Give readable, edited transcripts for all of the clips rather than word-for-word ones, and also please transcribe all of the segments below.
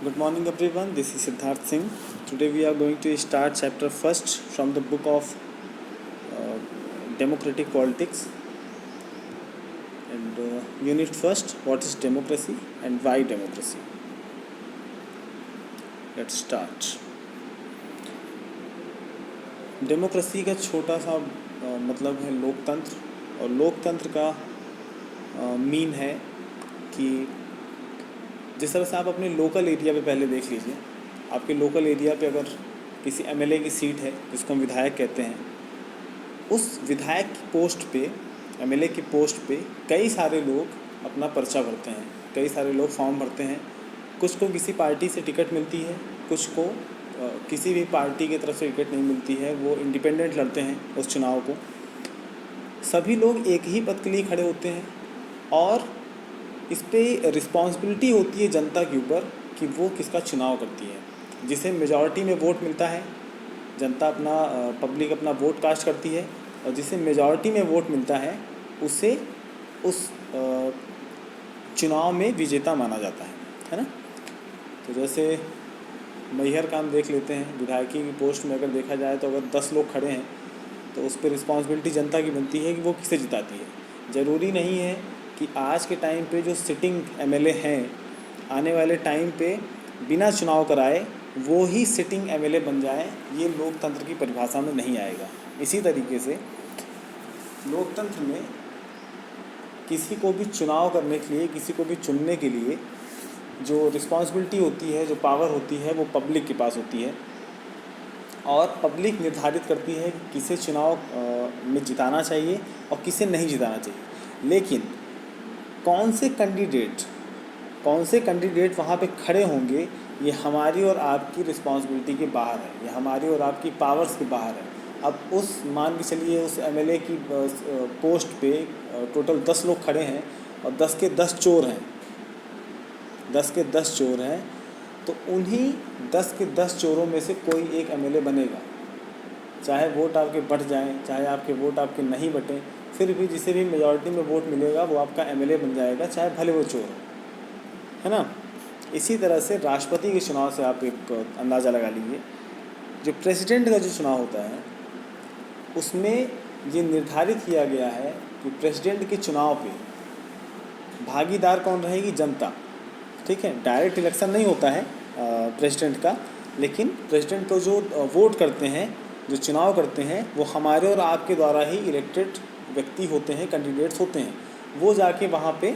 Good morning everyone, this is Siddharth Singh. Today we are going to start chapter first from the book of Democratic Politics and unit first, what is democracy and why democracy. Let's start. Democracy का छोटा सा मतलब है लोकतंत्र, और लोकतंत्र का mean है कि जिस तरह से आप अपने लोकल एरिया पे पहले देख लीजिए, आपके लोकल एरिया पे अगर किसी एमएलए की सीट है जिसको हम विधायक कहते हैं, उस विधायक की पोस्ट पे, एमएलए की पोस्ट पे कई सारे लोग अपना पर्चा भरते हैं, कई सारे लोग फॉर्म भरते हैं। कुछ को किसी पार्टी से टिकट मिलती है, कुछ को किसी भी पार्टी की तरफ से टिकट नहीं मिलती है, वो इंडिपेंडेंट लड़ते हैं उस चुनाव को। सभी लोग एक ही पद के लिए खड़े होते हैं और इस पर रिस्पॉन्सिबिलिटी होती है जनता के ऊपर कि वो किसका चुनाव करती है। जिसे मेजॉरिटी में वोट मिलता है, जनता अपना पब्लिक अपना वोट कास्ट करती है, और जिसे मेजॉरिटी में वोट मिलता है उसे उस चुनाव में विजेता माना जाता है ना। तो जैसे मैहर का हम देख लेते हैं, विधायकी की पोस्ट में अगर देखा जाए तो अगर 10 लोग खड़े हैं तो उस पर रिस्पॉन्सिबिलिटी जनता की बनती है कि वो किसे जिताती है। ज़रूरी नहीं है कि आज के टाइम पे जो सिटिंग एमएलए हैं, आने वाले टाइम पे बिना चुनाव कराए वो ही सिटिंग एमएलए बन जाए, ये लोकतंत्र की परिभाषा में नहीं आएगा। इसी तरीके से लोकतंत्र में किसी को भी चुनाव करने के लिए, किसी को भी चुनने के लिए जो रिस्पॉन्सिबिलिटी होती है, जो पावर होती है, वो पब्लिक के पास होती है, और पब्लिक निर्धारित करती है कि किसे चुनाव में जिताना चाहिए और किसे नहीं जिताना चाहिए। लेकिन कौन से कैंडिडेट वहाँ पे खड़े होंगे, ये हमारी और आपकी रिस्पॉन्सिबिलिटी के बाहर है, ये हमारी और आपकी पावर्स के बाहर है। अब उस मान के चलिए उस एमएलए की पोस्ट पे टोटल 10 लोग खड़े हैं और 10 के 10 चोर हैं, 10 के 10 चोर हैं, तो उन्हीं 10 के 10 चोरों में से कोई एक एमएलए बनेगा। चाहे वोट आपके बढ़ जाएं, चाहे आपके वोट आपके नहीं बटें, फिर भी जिसे भी मेजॉरिटी में वोट मिलेगा वो आपका एमएलए बन जाएगा, चाहे भले वो चोर है ना। इसी तरह से राष्ट्रपति के चुनाव से आप एक अंदाज़ा लगा लीजिए। जो प्रेसिडेंट का जो चुनाव होता है उसमें ये निर्धारित किया गया है कि प्रेसिडेंट के चुनाव पे भागीदार कौन रहेगी, जनता। ठीक है, डायरेक्ट इलेक्शन नहीं होता है प्रेसिडेंट का, लेकिन प्रेसिडेंट को जो वोट करते हैं, जो चुनाव करते हैं, वो हमारे और आपके द्वारा ही इलेक्टेड व्यक्ति होते हैं, कैंडिडेट्स होते हैं। वो जाके वहाँ पे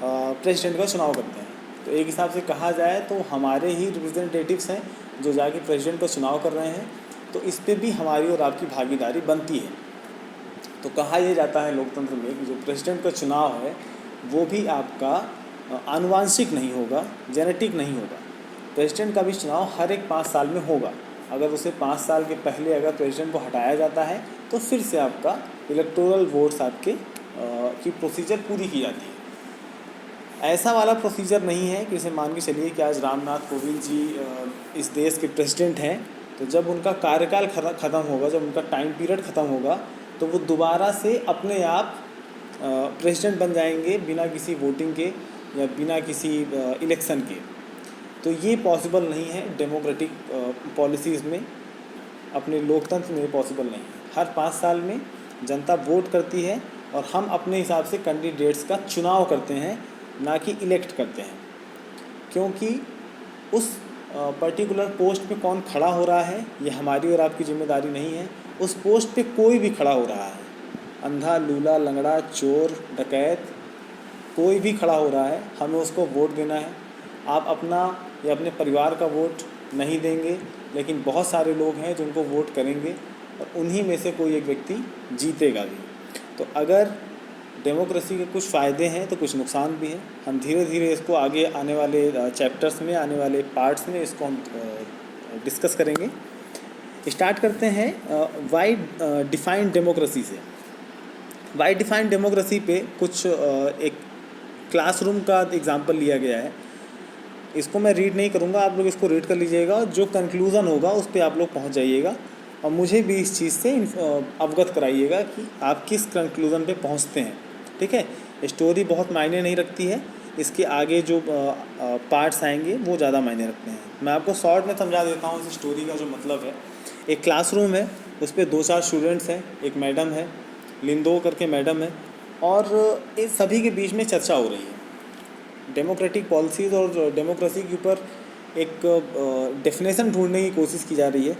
प्रेसिडेंट का चुनाव करते हैं। तो एक हिसाब से कहा जाए तो हमारे ही रिप्रेजेंटेटिव्स हैं जो जाके प्रेसिडेंट का चुनाव कर रहे हैं, तो इस पर भी हमारी और आपकी भागीदारी बनती है। तो कहा यह जाता है लोकतंत्र में कि जो प्रेसिडेंट का चुनाव है वो भी आपका आनुवांशिक नहीं होगा, जेनेटिक नहीं होगा। प्रेसिडेंट का भी चुनाव हर एक 5 साल में होगा। अगर उसे 5 साल के पहले अगर प्रेसिडेंट को हटाया जाता है तो फिर से आपका इलेक्टोरल वोट्स आपके की प्रोसीजर पूरी की जाती है। ऐसा वाला प्रोसीजर नहीं है कि जैसे मान के चलिए कि आज रामनाथ कोविंद जी इस देश के प्रेसिडेंट हैं, तो जब उनका कार्यकाल ख़त्म होगा, जब उनका टाइम पीरियड ख़त्म होगा, तो वो दोबारा से अपने आप प्रेसिडेंट बन जाएंगे बिना किसी वोटिंग के या बिना किसी इलेक्शन के। तो ये पॉसिबल नहीं है डेमोक्रेटिक पॉलिसीज़ में, अपने लोकतंत्र में पॉसिबल नहीं है। हर 5 साल में जनता वोट करती है और हम अपने हिसाब से कैंडिडेट्स का चुनाव करते हैं, ना कि इलेक्ट करते हैं। क्योंकि उस पर्टिकुलर पोस्ट पे कौन खड़ा हो रहा है ये हमारी और आपकी जिम्मेदारी नहीं है। उस पोस्ट पे कोई भी खड़ा हो रहा है, अंधा, लूला, लंगड़ा, चोर, डकैत, कोई भी खड़ा हो रहा है, हमें उसको वोट देना है। आप अपना या अपने परिवार का वोट नहीं देंगे, लेकिन बहुत सारे लोग हैं जो उनको वोट करेंगे और उन्हीं में से कोई एक व्यक्ति जीतेगा भी। तो अगर डेमोक्रेसी के कुछ फ़ायदे हैं तो कुछ नुकसान भी हैं। हम धीरे धीरे इसको आगे आने वाले चैप्टर्स में, आने वाले पार्ट्स में इसको हम डिस्कस करेंगे। स्टार्ट करते हैं वाई डिफाइंड डेमोक्रेसी से। वाई डिफाइंड डेमोक्रेसी पे कुछ एक क्लासरूम का एग्जांपल लिया गया है। इसको मैं रीड नहीं करूँगा, आप लोग इसको रीड कर लीजिएगा। जो कंक्लूज़न होगा उस पर आप लोग पहुँच जाइएगा और मुझे भी इस चीज़ से अवगत कराइएगा कि आप किस कंक्लूज़न पे पहुँचते हैं। ठीक है, स्टोरी बहुत मायने नहीं रखती है, इसके आगे जो पार्ट्स आएंगे वो ज़्यादा मायने रखते हैं। मैं आपको शॉर्ट में समझा देता हूँ इस स्टोरी का जो मतलब है। एक क्लासरूम है, उस पर 2-4 स्टूडेंट्स हैं, एक मैडम है, लिंदो करके मैडम है, और इन सभी के बीच में चर्चा हो रही है डेमोक्रेटिक पॉलिसीज़ और डेमोक्रेसी के ऊपर। एक डेफिनेशन ढूंढने की कोशिश की जा रही है,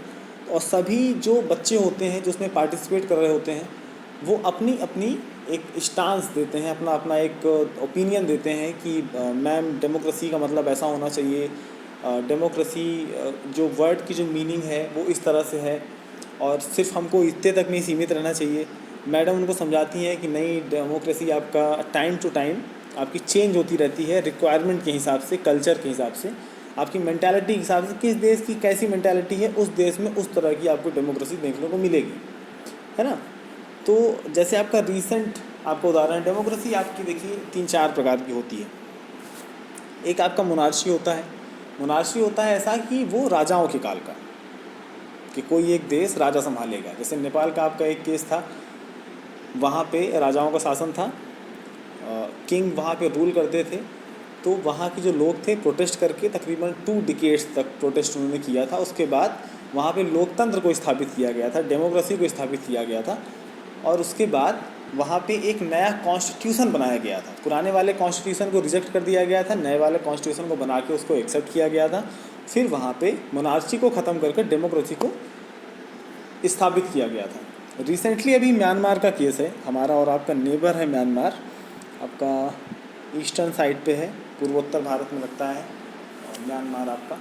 और सभी जो बच्चे होते हैं जो उसमें पार्टिसिपेट कर रहे होते हैं वो अपनी अपनी एक स्टांस देते हैं, अपना अपना एक ओपिनियन देते हैं कि मैम डेमोक्रेसी का मतलब ऐसा होना चाहिए, डेमोक्रेसी जो वर्ड की जो मीनिंग है वो इस तरह से है, और सिर्फ हमको इतने तक नहीं सीमित रहना चाहिए। मैडम उनको समझाती हैं कि नहीं, डेमोक्रेसी आपका टाइम टू टाइम आपकी चेंज होती रहती है, रिक्वायरमेंट के हिसाब से, कल्चर के हिसाब से, आपकी मेंटालिटी के हिसाब से, किस देश की कैसी मेंटालिटी है उस देश में उस तरह की आपको डेमोक्रेसी देखने को मिलेगी, है ना। तो जैसे आपका रीसेंट आपको उदाहरण, डेमोक्रेसी आपकी देखिए 3-4 प्रकार की होती है। एक आपका मोनार्ची होता है। मोनार्ची होता है ऐसा कि वो राजाओं के काल का, कि कोई एक देश राजा संभालेगा। जैसे नेपाल का आपका एक केस था, वहाँ पे राजाओं का शासन था, किंग वहाँ पे रूल करते थे। तो वहाँ के जो लोग थे प्रोटेस्ट करके तकरीबन 2 डिकेड्स तक प्रोटेस्ट उन्होंने किया था। उसके बाद वहाँ पे लोकतंत्र को स्थापित किया गया था, डेमोक्रेसी को स्थापित किया गया था, और उसके बाद वहाँ पे एक नया कॉन्स्टिट्यूशन बनाया गया था। पुराने वाले कॉन्स्टिट्यूशन को रिजेक्ट कर दिया गया था, नए वाले कॉन्स्टिट्यूशन को बना के उसको एक्सेप्ट किया गया था। फिर वहाँ पे मोनार्ची को ख़त्म करके डेमोक्रेसी को स्थापित किया गया था। रिसेंटली अभी म्यांमार का केस है, हमारा और आपका नेबर है म्यांमार, आपका ईस्टर्न साइड पे है, पूर्वोत्तर भारत में लगता है म्यांमार आपका।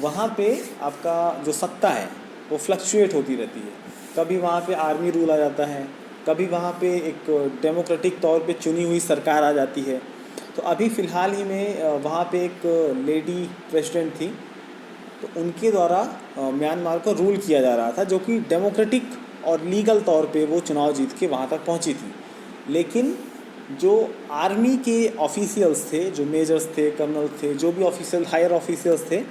वहाँ पे आपका जो सत्ता है वो फ्लक्चुएट होती रहती है। कभी वहाँ पे आर्मी रूल आ जाता है, कभी वहाँ पे एक डेमोक्रेटिक तौर पे चुनी हुई सरकार आ जाती है। तो अभी फ़िलहाल ही में वहाँ पे एक लेडी प्रेसिडेंट थी, तो उनके द्वारा म्यांमार को रूल किया जा रहा था, जो कि डेमोक्रेटिक और लीगल तौर पे वो चुनाव जीत के वहाँ तक पहुँची थी। लेकिन जो आर्मी के ऑफिशियल्स थे, जो मेजर्स थे, कर्नल थे, जो भी ऑफिशियल हायर ऑफिशियल्स थे,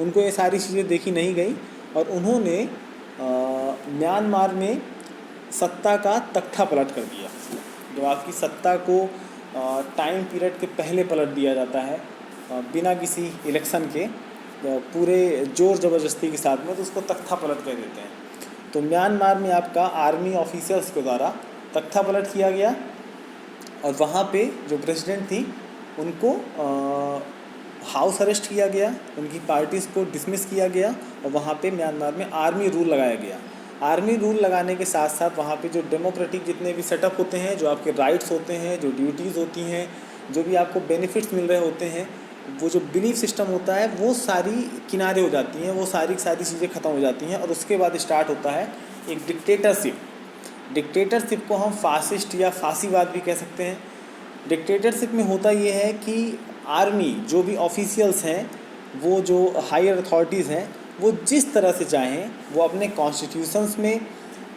उनको ये सारी चीज़ें देखी नहीं गई, और उन्होंने म्यांमार में सत्ता का तख्ता पलट कर दिया। जब आपकी सत्ता को टाइम पीरियड के पहले पलट दिया जाता है बिना किसी इलेक्शन के, पूरे ज़ोर ज़बरदस्ती के साथ में, तो उसको तख्ता पलट कर देते हैं। तो म्यांमार में आपका आर्मी ऑफिसर्स के द्वारा तख्ता पलट किया गया, और वहाँ पे जो प्रेसिडेंट थी उनको हाउस अरेस्ट किया गया, उनकी पार्टीज़ को डिसमिस किया गया, और वहाँ पे म्यांमार में आर्मी रूल लगाया गया। आर्मी रूल लगाने के साथ साथ वहाँ पे जो डेमोक्रेटिक जितने भी सेटअप होते हैं, जो आपके राइट्स होते हैं, जो ड्यूटीज़ होती हैं, जो भी आपको बेनिफिट्स मिल रहे होते हैं, वो जो बिलीफ सिस्टम होता है वो सारी किनारे हो जाती हैं, वो सारी चीज़ें ख़त्म हो जाती हैं। और उसके बाद स्टार्ट होता है एक डिक्टेटरशिप। डिक्टेटरशिप को हम फासिस्ट या फासीवाद भी कह सकते हैं। डिक्टेटरशिप में होता ये है कि आर्मी, जो भी ऑफिशियल्स हैं, वो जो हायर अथॉरिटीज़ हैं, वो जिस तरह से चाहें वो अपने कॉन्स्टिट्यूशंस में,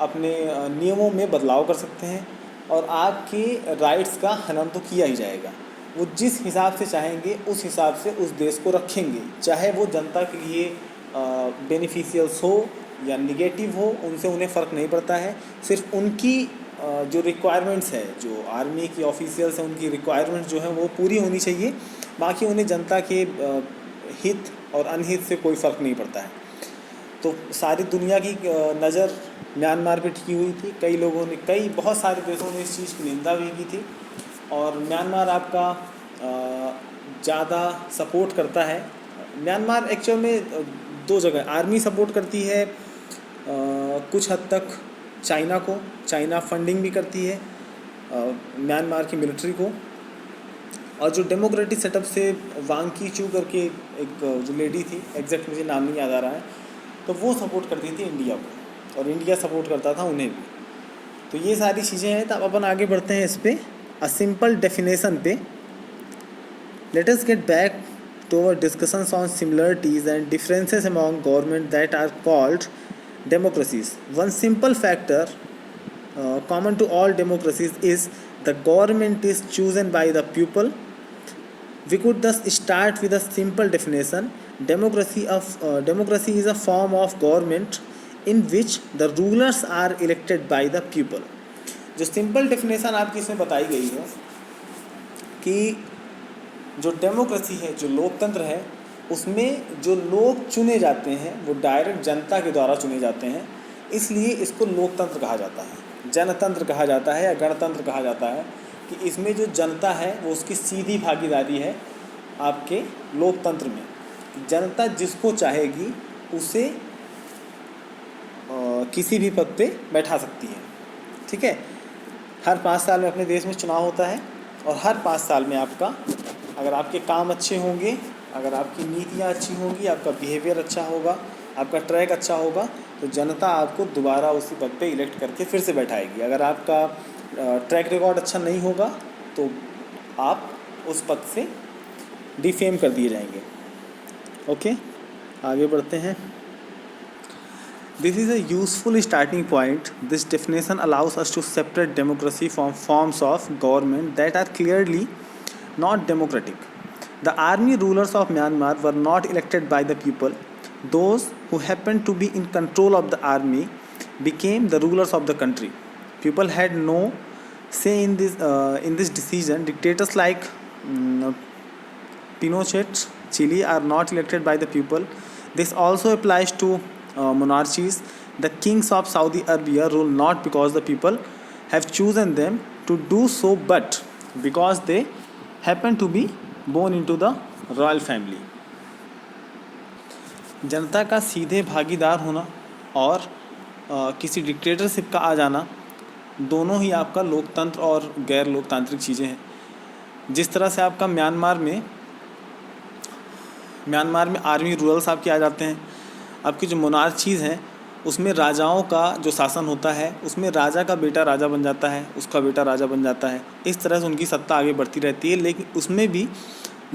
अपने नियमों में बदलाव कर सकते हैं, और आपके राइट्स का हनन तो किया ही जाएगा। वो जिस हिसाब से चाहेंगे उस हिसाब से उस देश को रखेंगे, चाहे वो जनता के लिए बेनिफिशियल्स हो या निगेटिव हो, उनसे उन्हें फ़र्क नहीं पड़ता है। सिर्फ उनकी जो रिक्वायरमेंट्स है, जो आर्मी की ऑफिशियल्स हैं, उनकी रिक्वायरमेंट्स जो हैं वो पूरी होनी चाहिए, बाकी उन्हें जनता के हित और अनहित से कोई फ़र्क नहीं पड़ता है। तो सारी दुनिया की नज़र म्यांमार पे टिकी हुई थी। कई लोगों ने, बहुत सारे देशों ने इस चीज़ की निंदा भी की थी, और म्यांमार आपका ज़्यादा सपोर्ट करता है। म्यांमार एक्चुअल में 2 जगह आर्मी सपोर्ट करती है, कुछ हद तक चाइना को, चाइना फंडिंग भी करती है म्यांमार की मिलिट्री को, और जो डेमोक्रेटिक सेटअप से वांग की चू करके एक जो लेडी थी, एग्जैक्ट मुझे नाम नहीं याद आ रहा है, तो वो सपोर्ट करती थी इंडिया को, और इंडिया सपोर्ट करता था उन्हें भी। तो ये सारी चीज़ें हैं। तो अब अपन आगे बढ़ते हैं इस पर अ सिंपल डेफिनेशन पे। Let us get back to our discussions on similarities and differences among governments that are called democracies. One simple factor common to all democracies is the government is chosen by the people. We could thus start with a simple definition. Democracy is a form of government in which the rulers are elected by the people. जो simple definition आपकी इसमें बताई गई है कि जो democracy है, जो लोकतंत्र है, उसमें जो लोग चुने जाते हैं वो डायरेक्ट जनता के द्वारा चुने जाते हैं, इसलिए इसको लोकतंत्र कहा जाता है। जनतंत्र कहा जाता है या गणतंत्र कहा जाता है कि इसमें जो जनता है वो उसकी सीधी भागीदारी है आपके लोकतंत्र में। जनता जिसको चाहेगी उसे किसी भी पद पे बैठा सकती है। ठीक है, हर 5 साल में अपने देश में चुनाव होता है और हर 5 साल में आपका, अगर आपके काम अच्छे होंगे, अगर आपकी नीतियाँ अच्छी होंगी, आपका बिहेवियर अच्छा होगा, आपका ट्रैक अच्छा होगा, तो जनता आपको दोबारा उसी पद पे इलेक्ट करके फिर से बैठाएगी। अगर आपका ट्रैक रिकॉर्ड अच्छा नहीं होगा तो आप उस पद से डिफेम कर दिए जाएंगे। ओके, आगे बढ़ते हैं। This is a useful starting point. This definition allows us to separate democracy from forms of government that are clearly not democratic. The army rulers of Myanmar were not elected by the people. Those who happened to be in control of the army became the rulers of the country. People had no say in this decision. Dictators like Pinochet, Chile are not elected by the people. This also applies to monarchies. The kings of Saudi Arabia rule not because the people have chosen them to do so, but because they happen to be born into the royal family. जनता का सीधे भागीदार होना और किसी dictatorship का आ जाना, दोनों ही आपका लोकतंत्र और गैर लोकतांत्रिक चीज़ें हैं। जिस तरह से आपका म्यांमार में आर्मी रूलर्स आपके आ जाते हैं, आपकी जो मोनार्चीज़ हैं उसमें राजाओं का जो शासन होता है उसमें राजा का बेटा राजा बन जाता है, उसका बेटा राजा बन जाता है। इस तरह से उनकी सत्ता आगे बढ़ती रहती है, लेकिन उसमें भी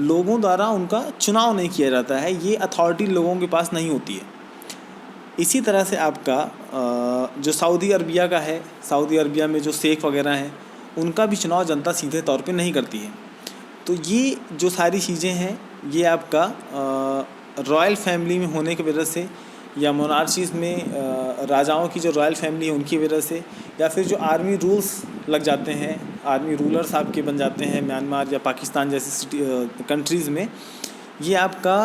लोगों द्वारा उनका चुनाव नहीं किया जाता है, ये अथॉरिटी लोगों के पास नहीं होती है। इसी तरह से आपका जो सऊदी अरबिया का है, सऊदी अरबिया में जो शेख वगैरह हैं उनका भी चुनाव जनता सीधे तौर पे नहीं करती है। तो ये जो सारी चीज़ें हैं ये आपका रॉयल फैमिली में होने की वजह से, या मोनार्चीज़ में राजाओं की जो रॉयल फैमिली है उनकी वजह से, या फिर जो आर्मी रूल्स लग जाते हैं, आर्मी रूलर्स आपके बन जाते हैं म्यांमार या पाकिस्तान जैसी कंट्रीज़ में, ये आपका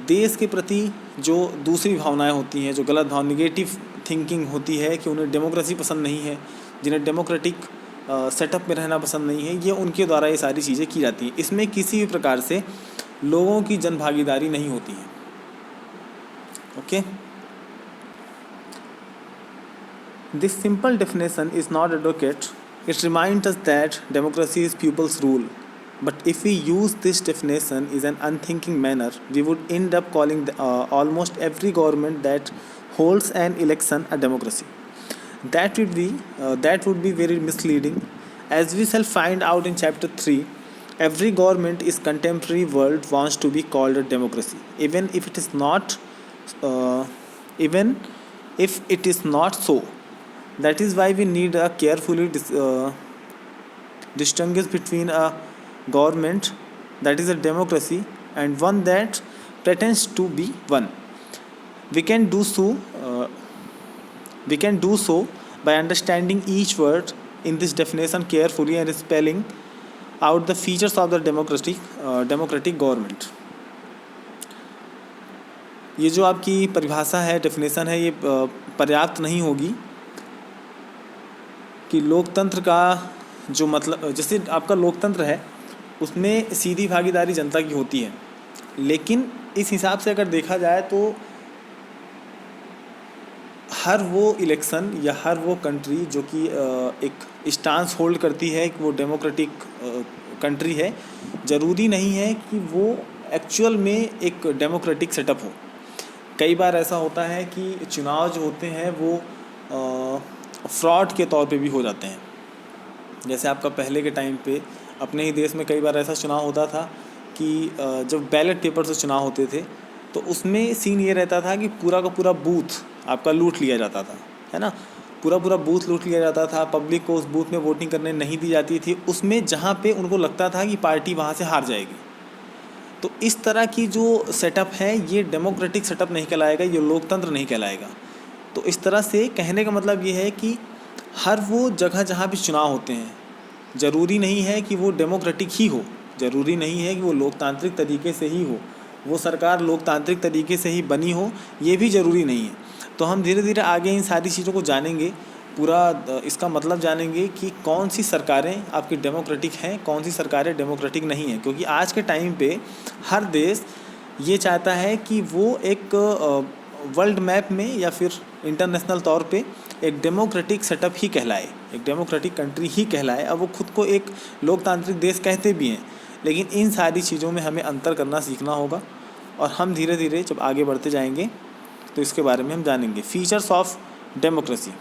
देश के प्रति जो दूसरी भावनाएं होती हैं, जो गलत भाव, निगेटिव थिंकिंग होती है कि उन्हें डेमोक्रेसी पसंद नहीं है, जिन्हें डेमोक्रेटिक सेटअप में रहना पसंद नहीं है, ये उनके द्वारा ये सारी चीज़ें की जाती हैं। इसमें किसी भी प्रकार से लोगों की जनभागीदारी नहीं होती है। Okay, this simple definition is not advocate, it reminds us that democracy is people's rule, but if we use this definition in an unthinking manner, we would end up calling almost every government that holds an election a democracy. That would be very misleading. As we shall find out in chapter 3, every government in contemporary world wants to be called a democracy, even if it is not so. That is why we need a carefully distinguish between a government that is a democracy and one that pretends to be one. We can do so by understanding each word in this definition carefully and spelling out the features of the democratic government. ये जो आपकी परिभाषा है, definition है, ये पर्याप्त नहीं होगी कि लोकतंत्र का जो मतलब, जैसे आपका लोकतंत्र है उसमें सीधी भागीदारी जनता की होती है, लेकिन इस हिसाब से अगर देखा जाए तो हर वो इलेक्शन या हर वो कंट्री जो कि एक स्टांस होल्ड करती है कि वो डेमोक्रेटिक कंट्री है, ज़रूरी नहीं है कि वो एक्चुअल में एक डेमोक्रेटिक सेटअप हो। कई बार ऐसा होता है कि चुनाव जो होते हैं वो फ्रॉड के तौर पे भी हो जाते हैं। जैसे आपका पहले के टाइम पे अपने ही देश में कई बार ऐसा चुनाव होता था कि जब बैलेट पेपर से चुनाव होते थे तो उसमें सीन ये रहता था कि पूरा का पूरा बूथ आपका लूट लिया जाता था, है ना। पूरा बूथ लूट लिया जाता था, पब्लिक को उस बूथ में वोटिंग करने नहीं दी जाती थी, उसमें जहाँ पे उनको लगता था कि पार्टी वहाँ से हार जाएगी। तो इस तरह की जो सेटअप है ये डेमोक्रेटिक सेटअप नहीं कहलाएगा, ये लोकतंत्र नहीं कहलाएगा। तो इस तरह से कहने का मतलब ये है कि हर वो जगह जहाँ भी चुनाव होते हैं ज़रूरी नहीं है कि वो डेमोक्रेटिक ही हो, ज़रूरी नहीं है कि वो लोकतांत्रिक तरीके से ही हो, वो सरकार लोकतांत्रिक तरीके से ही बनी हो, ये भी ज़रूरी नहीं है। तो हम धीरे धीरे आगे इन सारी चीज़ों को जानेंगे, पूरा इसका मतलब जानेंगे कि कौन सी सरकारें आपकी डेमोक्रेटिक हैं, कौन सी सरकारें डेमोक्रेटिक नहीं हैं। क्योंकि आज के टाइम पे हर देश ये चाहता है कि वो एक वर्ल्ड मैप में या फिर इंटरनेशनल तौर पे एक डेमोक्रेटिक सेटअप ही कहलाए, एक डेमोक्रेटिक कंट्री ही कहलाए। अब वो खुद को एक लोकतांत्रिक देश कहते भी हैं, लेकिन इन सारी चीज़ों में हमें अंतर करना सीखना होगा। और हम धीरे धीरे जब आगे बढ़ते जाएंगे तो इसके बारे में हम जानेंगे। Features of democracy.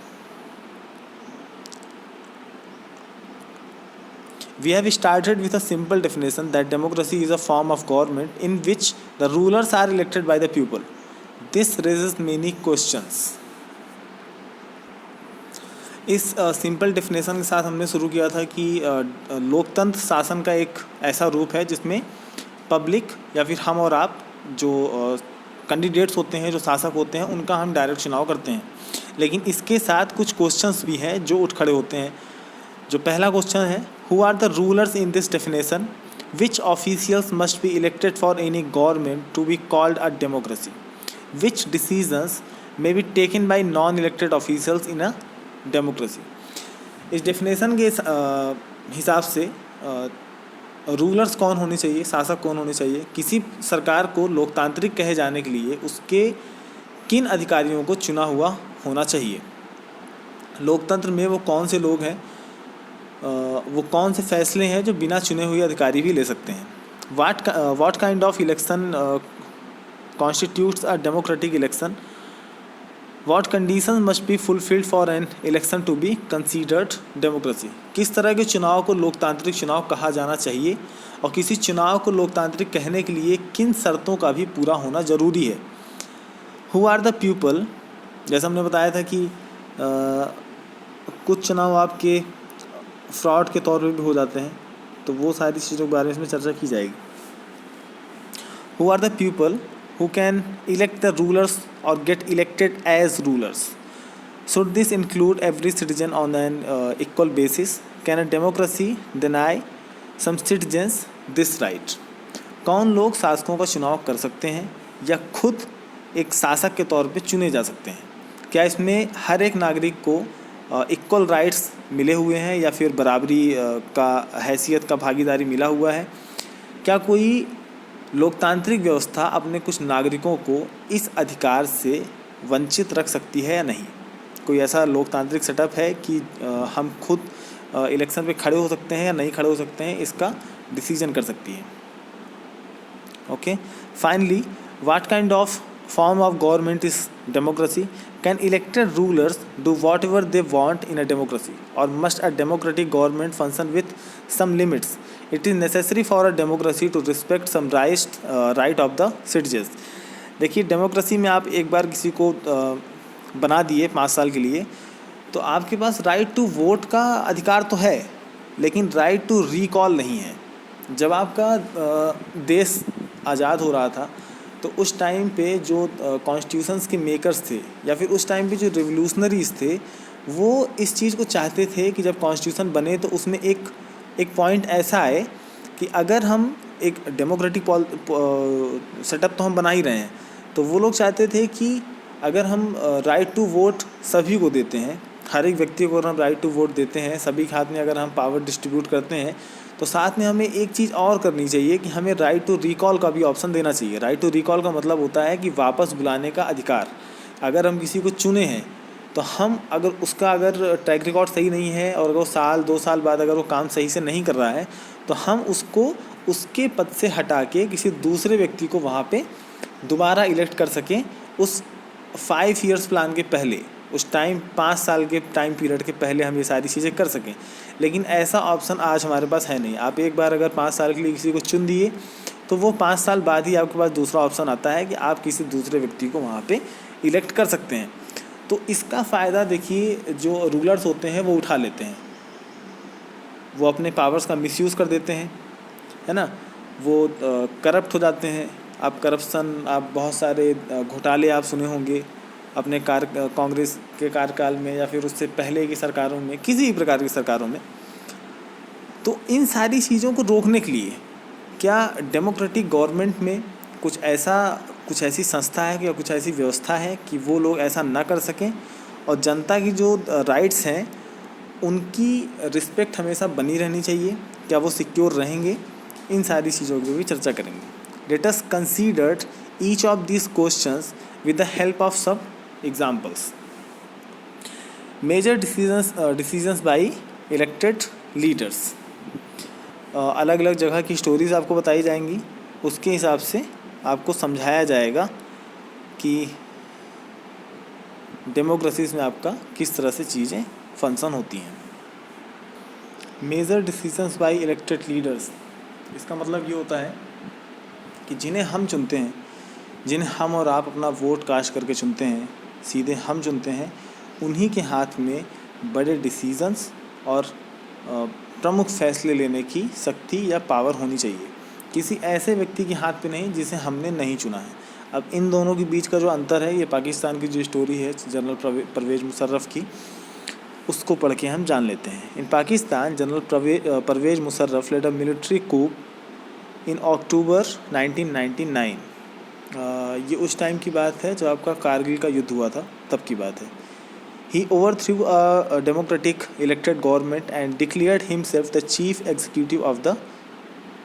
We have started with a simple definition that democracy is a form of government in which the rulers are elected by the people. This raises many questions. इस सिंपल डेफिनेशन के साथ हमने शुरू किया था कि लोकतंत्र शासन का एक ऐसा रूप है जिसमें पब्लिक या फिर हम और आप जो कैंडिडेट्स होते हैं, जो शासक होते हैं, उनका हम डायरेक्ट चुनाव करते हैं। लेकिन इसके साथ कुछ क्वेश्चंस भी हैं जो उठ खड़े होते हैं। जो पहला क्वेश्चन है, who are the rulers in this definition, which officials must be elected for any government to be called a democracy, which decisions may be taken by non elected officials in a democracy. इस definition के हिसाब से rulers कौन होने चाहिए, शासक कौन होने चाहिए, किसी सरकार को लोकतांत्रिक कहे जाने के लिए उसके किन अधिकारियों को चुना हुआ होना चाहिए, लोकतंत्र में वो कौन से लोग हैं, वो कौन से फैसले हैं जो बिना चुने हुए अधिकारी भी ले सकते हैं। What kind of election constitutes a democratic election, what condition must be fulfilled for an election to be considered democracy. किस तरह के चुनाव को लोकतांत्रिक चुनाव कहा जाना चाहिए और किसी चुनाव को लोकतांत्रिक कहने के लिए किन शर्तों का भी पूरा होना ज़रूरी है। हु आर द पीपल, जैसा हमने बताया था कि कुछ चुनाव आपके फ्रॉड के तौर पे भी हो जाते हैं, तो वो सारी चीज़ों के बारे में इसमें चर्चा की जाएगी। Who are the people who can elect the rulers और get elected as rulers, should this include every citizen on an equal basis, can a democracy deny some citizens this right. कौन लोग शासकों का चुनाव कर सकते हैं या खुद एक शासक के तौर पे चुने जा सकते हैं? क्या इसमें हर एक नागरिक को इक्वल राइट्स मिले हुए हैं या फिर बराबरी का हैसियत का भागीदारी मिला हुआ है? क्या कोई लोकतांत्रिक व्यवस्था अपने कुछ नागरिकों को इस अधिकार से वंचित रख सकती है या नहीं? कोई ऐसा लोकतांत्रिक सेटअप है कि हम खुद इलेक्शन पे खड़े हो सकते हैं या नहीं खड़े हो सकते हैं, इसका डिसीजन कर सकती है। Okay, finally, what kind of form of government is democracy? Can elected rulers do whatever they want in a democracy, or must a democratic government function with some limits? It is necessary for a democracy to respect some right of the citizens. देखिए, democracy में आप एक बार किसी को बना दिए 5 साल के लिए, तो आपके पास राइट टू वोट का अधिकार तो है, लेकिन राइट टू रिकॉल नहीं है। जब आपका देश आज़ाद हो रहा था तो उस टाइम पे जो कॉन्स्टिट्यूशंस के मेकर्स थे या फिर उस टाइम पे जो रिवोल्यूशनरीज थे, वो इस चीज़ को चाहते थे कि जब कॉन्स्टिट्यूशन बने तो उसमें एक पॉइंट ऐसा आए कि अगर हम एक डेमोक्रेटिक सेटअप तो हम बना ही रहे हैं, तो वो लोग चाहते थे कि अगर हम राइट टू वोट सभी को देते हैं, हर एक व्यक्ति को अगर हम राइट टू वोट देते हैं, सभी के हाथ में अगर हम पावर डिस्ट्रीब्यूट करते हैं, तो साथ में हमें एक चीज़ और करनी चाहिए कि हमें राइट टू रिकॉल का भी ऑप्शन देना चाहिए। राइट टू रिकॉल का मतलब होता है कि वापस बुलाने का अधिकार। अगर हम किसी को चुने हैं तो हम अगर ट्रैक रिकॉर्ड सही नहीं है और अगर वो 1-2 साल बाद अगर वो काम सही से नहीं कर रहा है, तो हम उसको उसके पद से हटा के किसी दूसरे व्यक्ति को वहाँ पे दोबारा इलेक्ट कर सकें, उस 5 ईयर्स प्लान के पहले, उस टाइम 5 साल के टाइम पीरियड के पहले हम ये सारी चीज़ें कर सकें। लेकिन ऐसा ऑप्शन आज हमारे पास है नहीं। आप एक बार अगर 5 साल के लिए किसी को चुन दिए, तो वो 5 साल बाद ही आपके पास दूसरा ऑप्शन आता है कि आप किसी दूसरे व्यक्ति को वहाँ पे इलेक्ट कर सकते हैं। तो इसका फ़ायदा देखिए, जो रूलर्स होते हैं वो उठा लेते हैं, वो अपने पावर्स का मिसयूज़ कर देते हैं, है ना, वो करप्ट हो जाते हैं। आप करप्शन, आप बहुत सारे घोटाले आप सुने होंगे अपने कांग्रेस के कार्यकाल में या फिर उससे पहले की सरकारों में, किसी भी प्रकार की सरकारों में। तो इन सारी चीज़ों को रोकने के लिए क्या डेमोक्रेटिक गवर्नमेंट में कुछ ऐसी संस्था है या कुछ ऐसी व्यवस्था है कि वो लोग ऐसा ना कर सकें, और जनता की जो राइट्स हैं उनकी रिस्पेक्ट हमेशा बनी रहनी चाहिए, क्या वो सिक्योर रहेंगे? इन सारी चीज़ों की भी चर्चा करेंगे. Let us consider each of these questions with the help of sub examples. Major decisions by elected leaders. अलग अलग जगह की स्टोरीज आपको बताई जाएंगी, उसके हिसाब से आपको समझाया जाएगा कि डेमोक्रेसीज में आपका किस तरह से चीज़ें फंक्शन होती हैं. Major decisions by elected leaders, इसका मतलब ये होता है कि जिन्हें हम चुनते हैं, जिन्हें हम और आप अपना वोट कास्ट करके चुनते हैं, सीधे हम चुनते हैं, उन्हीं के हाथ में बड़े डिसीजंस और प्रमुख फैसले लेने की शक्ति या पावर होनी चाहिए, किसी ऐसे व्यक्ति के हाथ पे नहीं जिसे हमने नहीं चुना है. अब इन दोनों के बीच का जो अंतर है, ये पाकिस्तान की जो स्टोरी है जनरल परवेज़ मुशर्रफ की, उसको पढ़ के हम जान लेते हैं. In Pakistan general Pervez Musharraf led a military coup in October 1999. ये उस टाइम की बात है जब आपका कारगिल का युद्ध हुआ था, तब की बात है. He overthrew a democratic elected government and declared himself the chief executive of the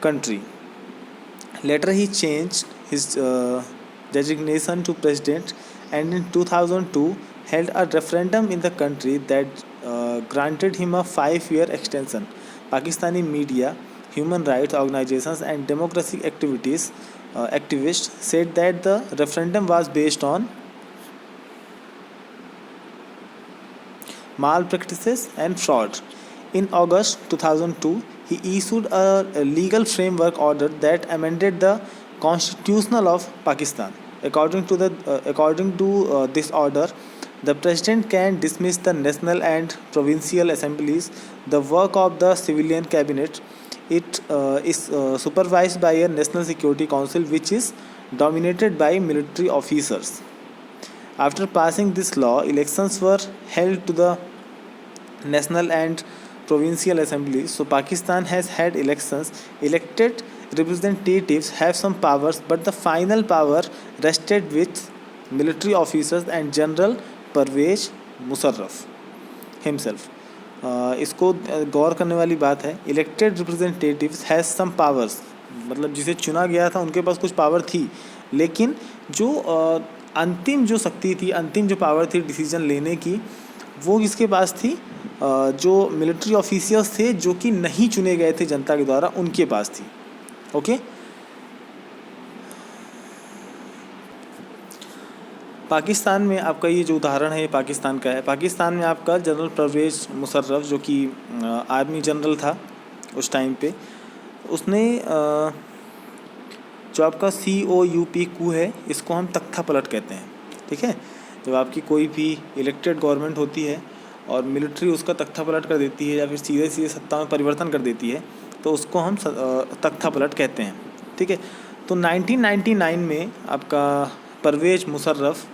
country. Later he changed his designation to president, and in 2002 held a referendum in the country that granted him a 5-year extension. Pakistani media, human rights organizations and democracy activists said that the referendum was based on malpractices and fraud. In August 2002, he issued a legal framework order that amended the Constitution of Pakistan. According to this order, the president can dismiss the national and provincial assemblies, the work of the civilian cabinet. It is supervised by a National Security Council which is dominated by military officers. After passing this law, elections were held to the national and provincial assemblies. So Pakistan has had elections. Elected representatives have some powers, but the final power rested with military officers and General Pervez Musharraf himself. इसको गौर करने वाली बात है. Elected representatives has some powers, मतलब जिसे चुना गया था उनके पास कुछ पावर थी, लेकिन जो अंतिम जो शक्ति थी, अंतिम जो पावर थी डिसीजन लेने की, वो किसके पास थी? जो मिलिट्री ऑफिसर्स थे जो कि नहीं चुने गए थे जनता के द्वारा, उनके पास थी. ओके. पाकिस्तान में आपका ये जो उदाहरण है ये पाकिस्तान का है. पाकिस्तान में आपका जनरल परवेज़ मुशर्रफ जो कि आर्मी जनरल था उस टाइम पे, उसने जो आपका COUP है, इसको हम तख्ता पलट कहते हैं. ठीक है. जब आपकी कोई भी इलेक्टेड गवर्नमेंट होती है और मिलिट्री उसका तख्ता पलट कर देती है या फिर सीधे सीधे सत्ता में परिवर्तन कर देती है, तो उसको हम तख्ता पलट कहते हैं. ठीक है. तो 1999 में आपका परवेज़ मुशर्रफ,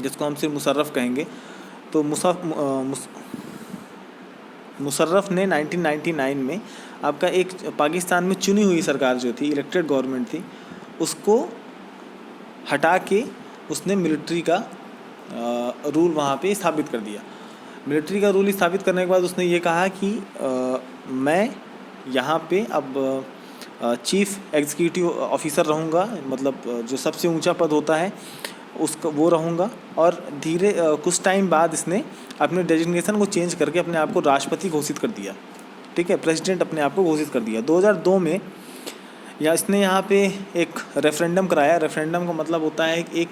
जिसको हम सिर्फ मुशर्रफ कहेंगे, तो मुशर्रफ ने 1999 में आपका एक पाकिस्तान में चुनी हुई सरकार जो थी, इलेक्टेड गवर्नमेंट थी, उसको हटा के उसने मिलिट्री का रूल वहाँ पे स्थापित कर दिया. मिलिट्री का रूल स्थापित करने के बाद उसने ये कहा कि मैं यहाँ पे अब चीफ एग्जीक्यूटिव ऑफिसर रहूँगा, मतलब जो सबसे ऊंचा पद होता है उसका वो रहूँगा. और धीरे कुछ टाइम बाद इसने अपने डेजिग्नेशन को चेंज करके अपने आप को राष्ट्रपति घोषित कर दिया. ठीक है. प्रेसिडेंट अपने आप को घोषित कर दिया. 2002 में इसने यहाँ पे एक रेफरेंडम कराया. रेफरेंडम का मतलब होता है एक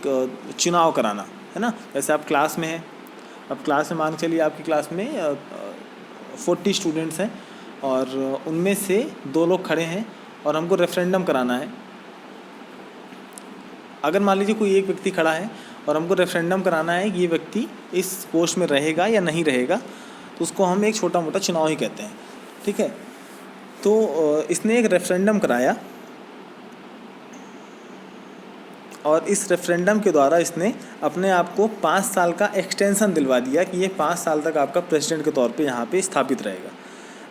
चुनाव कराना, है ना. जैसे आप क्लास में हैं, अब क्लास में मान के चलिए आपकी क्लास में 40 स्टूडेंट्स हैं और उनमें से 2 लोग खड़े हैं और हमको रेफरेंडम कराना है. अगर मान लीजिए कोई एक व्यक्ति खड़ा है और हमको रेफरेंडम कराना है कि ये व्यक्ति इस पोस्ट में रहेगा या नहीं रहेगा, तो उसको हम एक छोटा मोटा चुनाव ही कहते हैं. ठीक है. तो इसने एक रेफरेंडम कराया और इस रेफरेंडम के द्वारा इसने अपने आप को 5 साल का एक्सटेंशन दिलवा दिया कि ये 5 साल तक आपका प्रेसिडेंट के तौर पे यहाँ पे स्थापित रहेगा.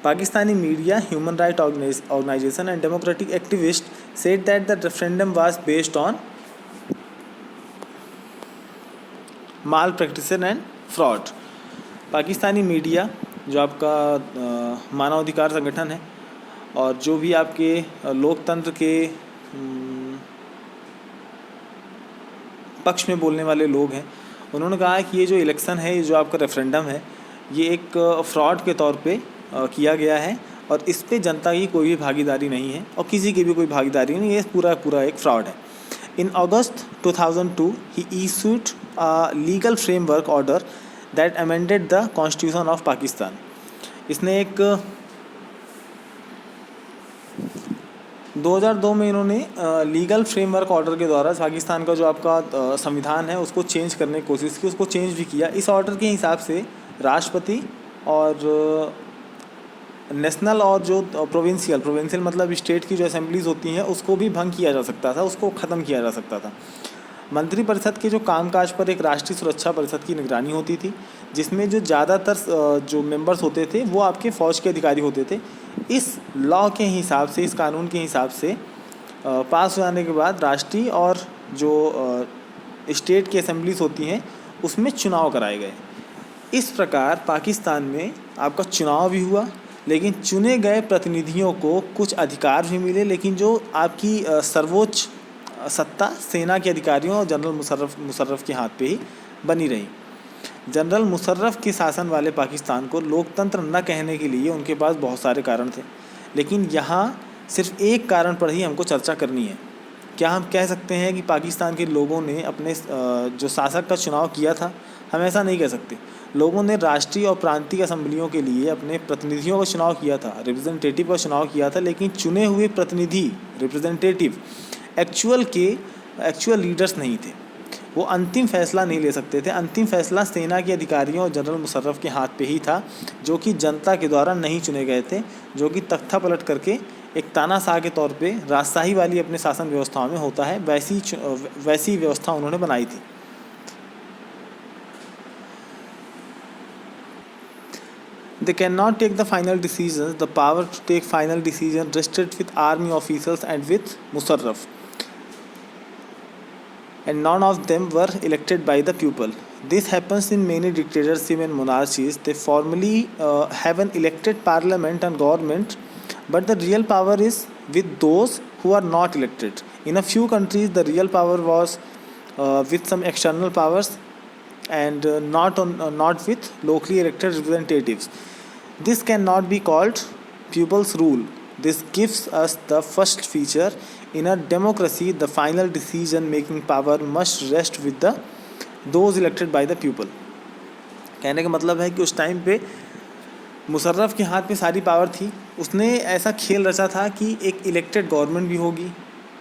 Pakistani media, human rights organization and democratic activists said that the referendum was based on malpractice and fraud. Pakistani media जो आपका मानवाधिकार संगठन है और जो भी आपके लोकतंत्र के पक्ष में बोलने वाले लोग हैं, उन्होंने कहा है कि ये जो इलेक्शन है, ये जो आपका रेफरेंडम है, ये एक फ्रॉड के तौर पे किया गया है और इस पे जनता की कोई भी भागीदारी नहीं है और किसी की भी कोई भागीदारी नहीं, ये पूरा एक फ्रॉड है. In August 2002, he issued a legal framework order that amended the Constitution of Pakistan. इसने एक 2002 में इन्होंने लीगल फ्रेमवर्क ऑर्डर के द्वारा पाकिस्तान का जो आपका संविधान है उसको चेंज करने की कोशिश की, उसको चेंज भी किया. इस ऑर्डर के हिसाब से राष्ट्रपति और नेशनल और जो प्रोविंशियल मतलब स्टेट की जो असेंबलीज होती हैं उसको भी भंग किया जा सकता था, उसको ख़त्म किया जा सकता था. मंत्रिपरिषद के जो कामकाज पर एक राष्ट्रीय सुरक्षा परिषद की निगरानी होती थी, जिसमें जो ज़्यादातर जो मेंबर्स होते थे वो आपके फ़ौज के अधिकारी होते थे. इस लॉ के हिसाब से, इस कानून के हिसाब से पास हो जाने के बाद राष्ट्रीय और जो स्टेट की असेंबलीज होती हैं उसमें चुनाव कराए गए. इस प्रकार पाकिस्तान में आपका चुनाव भी हुआ, लेकिन चुने गए प्रतिनिधियों को कुछ अधिकार भी मिले, लेकिन जो आपकी सर्वोच्च सत्ता सेना के अधिकारियों और जनरल मुशर्रफ के हाथ पे ही बनी रही. जनरल मुशर्रफ के शासन वाले पाकिस्तान को लोकतंत्र न कहने के लिए उनके पास बहुत सारे कारण थे, लेकिन यहाँ सिर्फ एक कारण पर ही हमको चर्चा करनी है. क्या हम कह सकते हैं कि पाकिस्तान के लोगों ने अपने जो शासक का चुनाव किया था? हम ऐसा नहीं कह सकते. लोगों ने राष्ट्रीय और प्रांतीय असेंबलियों के लिए अपने प्रतिनिधियों का चुनाव किया था, रिप्रेजेंटेटिव का चुनाव किया था, लेकिन चुने हुए प्रतिनिधि रिप्रेजेंटेटिव एक्चुअल लीडर्स नहीं थे. वो अंतिम फैसला नहीं ले सकते थे. अंतिम फैसला सेना के अधिकारियों और जनरल मुशर्रफ के हाथ पे ही था, जो कि जनता के द्वारा नहीं चुने गए थे, जो कि तख्ता पलट करके एक तानाशाह के तौर पे राजशाही वाली अपने शासन व्यवस्थाओं में होता है, वैसी व्यवस्था उन्होंने बनाई थी. They cannot take the final decisions. The power to take final decision rested with army officials and with Musharraf. And none of them were elected by the people. This happens in many dictatorships and monarchies. They formally have an elected parliament and government, but the real power is with those who are not elected. In a few countries, the real power was with some external powers and not with locally elected representatives. This cannot be called people's rule. This gives us the first feature. In a democracy, the final decision-making power must rest with those elected by the people. कहने का मतलब है कि उस time पे मुशर्रफ के हाथ में सारी पावर थी. उसने ऐसा खेल रचा था कि एक इलेक्टेड गवर्नमेंट भी होगी,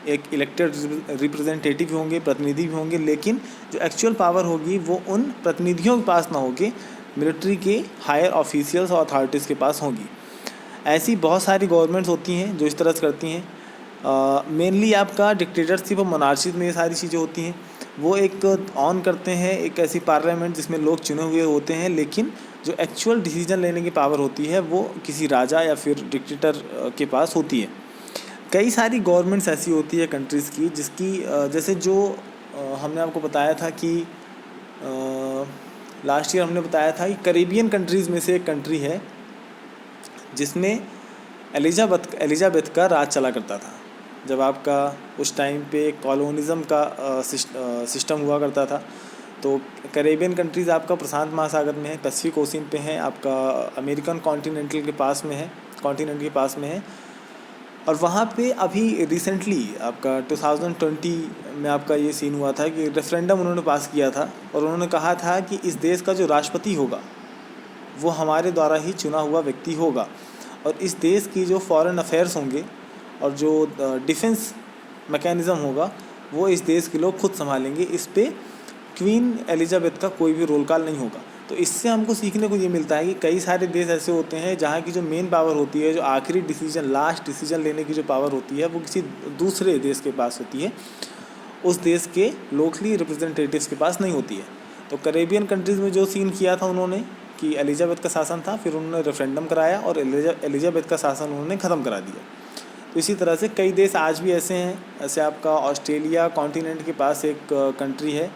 एक इलेक्टेड रिप्रेजेंटेटिव भी होंगे, प्रतिनिधि भी होंगे, लेकिन जो एक्चुअल पावर होगी वो उन प्रतिनिधियों के पास ना होगी, मिलिट्री के हायर ऑफिशियल्स और अथॉरिटीज़ के पास होगी. ऐसी बहुत सारी गवर्नमेंट्स होती हैं जो इस तरह से करती हैं. मेनली आपका डिक्टेटरशिप और मोनार्ची में ये सारी चीज़ें होती हैं. वो एक ऑन करते हैं एक ऐसी पार्लियामेंट जिसमें लोग चुने हुए होते हैं, लेकिन जो एक्चुअल डिसीजन लेने की पावर होती है वो किसी राजा या फिर डिक्टेटर के पास होती है. कई सारी गवर्नमेंट्स ऐसी होती है कंट्रीज़ की जिसकी जैसे जो हमने आपको बताया था कि लास्ट ईयर हमने बताया था कि करेबियन कंट्रीज़ में से एक कंट्री है जिसमें एलिजाबेथ का राज चला करता था. जब आपका उस टाइम पे कॉलोनिज़म का सिस्टम हुआ करता था, तो करेबियन कंट्रीज़ आपका प्रशांत महासागर में है, पैसिफिक ओशियन पे हैं, आपका अमेरिकन कॉन्टिनेंट के पास में है. और वहाँ पे अभी रिसेंटली आपका 2020 में आपका ये सीन हुआ था कि रेफरेंडम उन्होंने पास किया था और उन्होंने कहा था कि इस देश का जो राष्ट्रपति होगा वो हमारे द्वारा ही चुना हुआ व्यक्ति होगा और इस देश की जो फॉरेन अफेयर्स होंगे और जो डिफेंस मैकेनिज़्म होगा वो इस देश के लोग खुद संभालेंगे. इस पे क्वीन एलिजाबेथ का कोई भी रोल कॉल नहीं होगा. तो इससे हमको सीखने को ये मिलता है कि कई सारे देश ऐसे होते हैं जहाँ की जो मेन पावर होती है, जो आखिरी डिसीजन, लास्ट डिसीजन लेने की जो पावर होती है वो किसी दूसरे देश के पास होती है, उस देश के लोकली रिप्रेजेंटेटिव्स के पास नहीं होती है. तो करेबियन कंट्रीज़ में जो सीन किया था उन्होंने कि एलिजाबेथ का शासन था, फिर उन्होंने रेफरेंडम कराया और एलिजाबेथ का शासन उन्होंने ख़त्म करा दिया। तो इसी तरह से कई देश आज भी ऐसे हैं। ऐसे आपका ऑस्ट्रेलिया कॉन्टिनेंट के पास एक कंट्री है,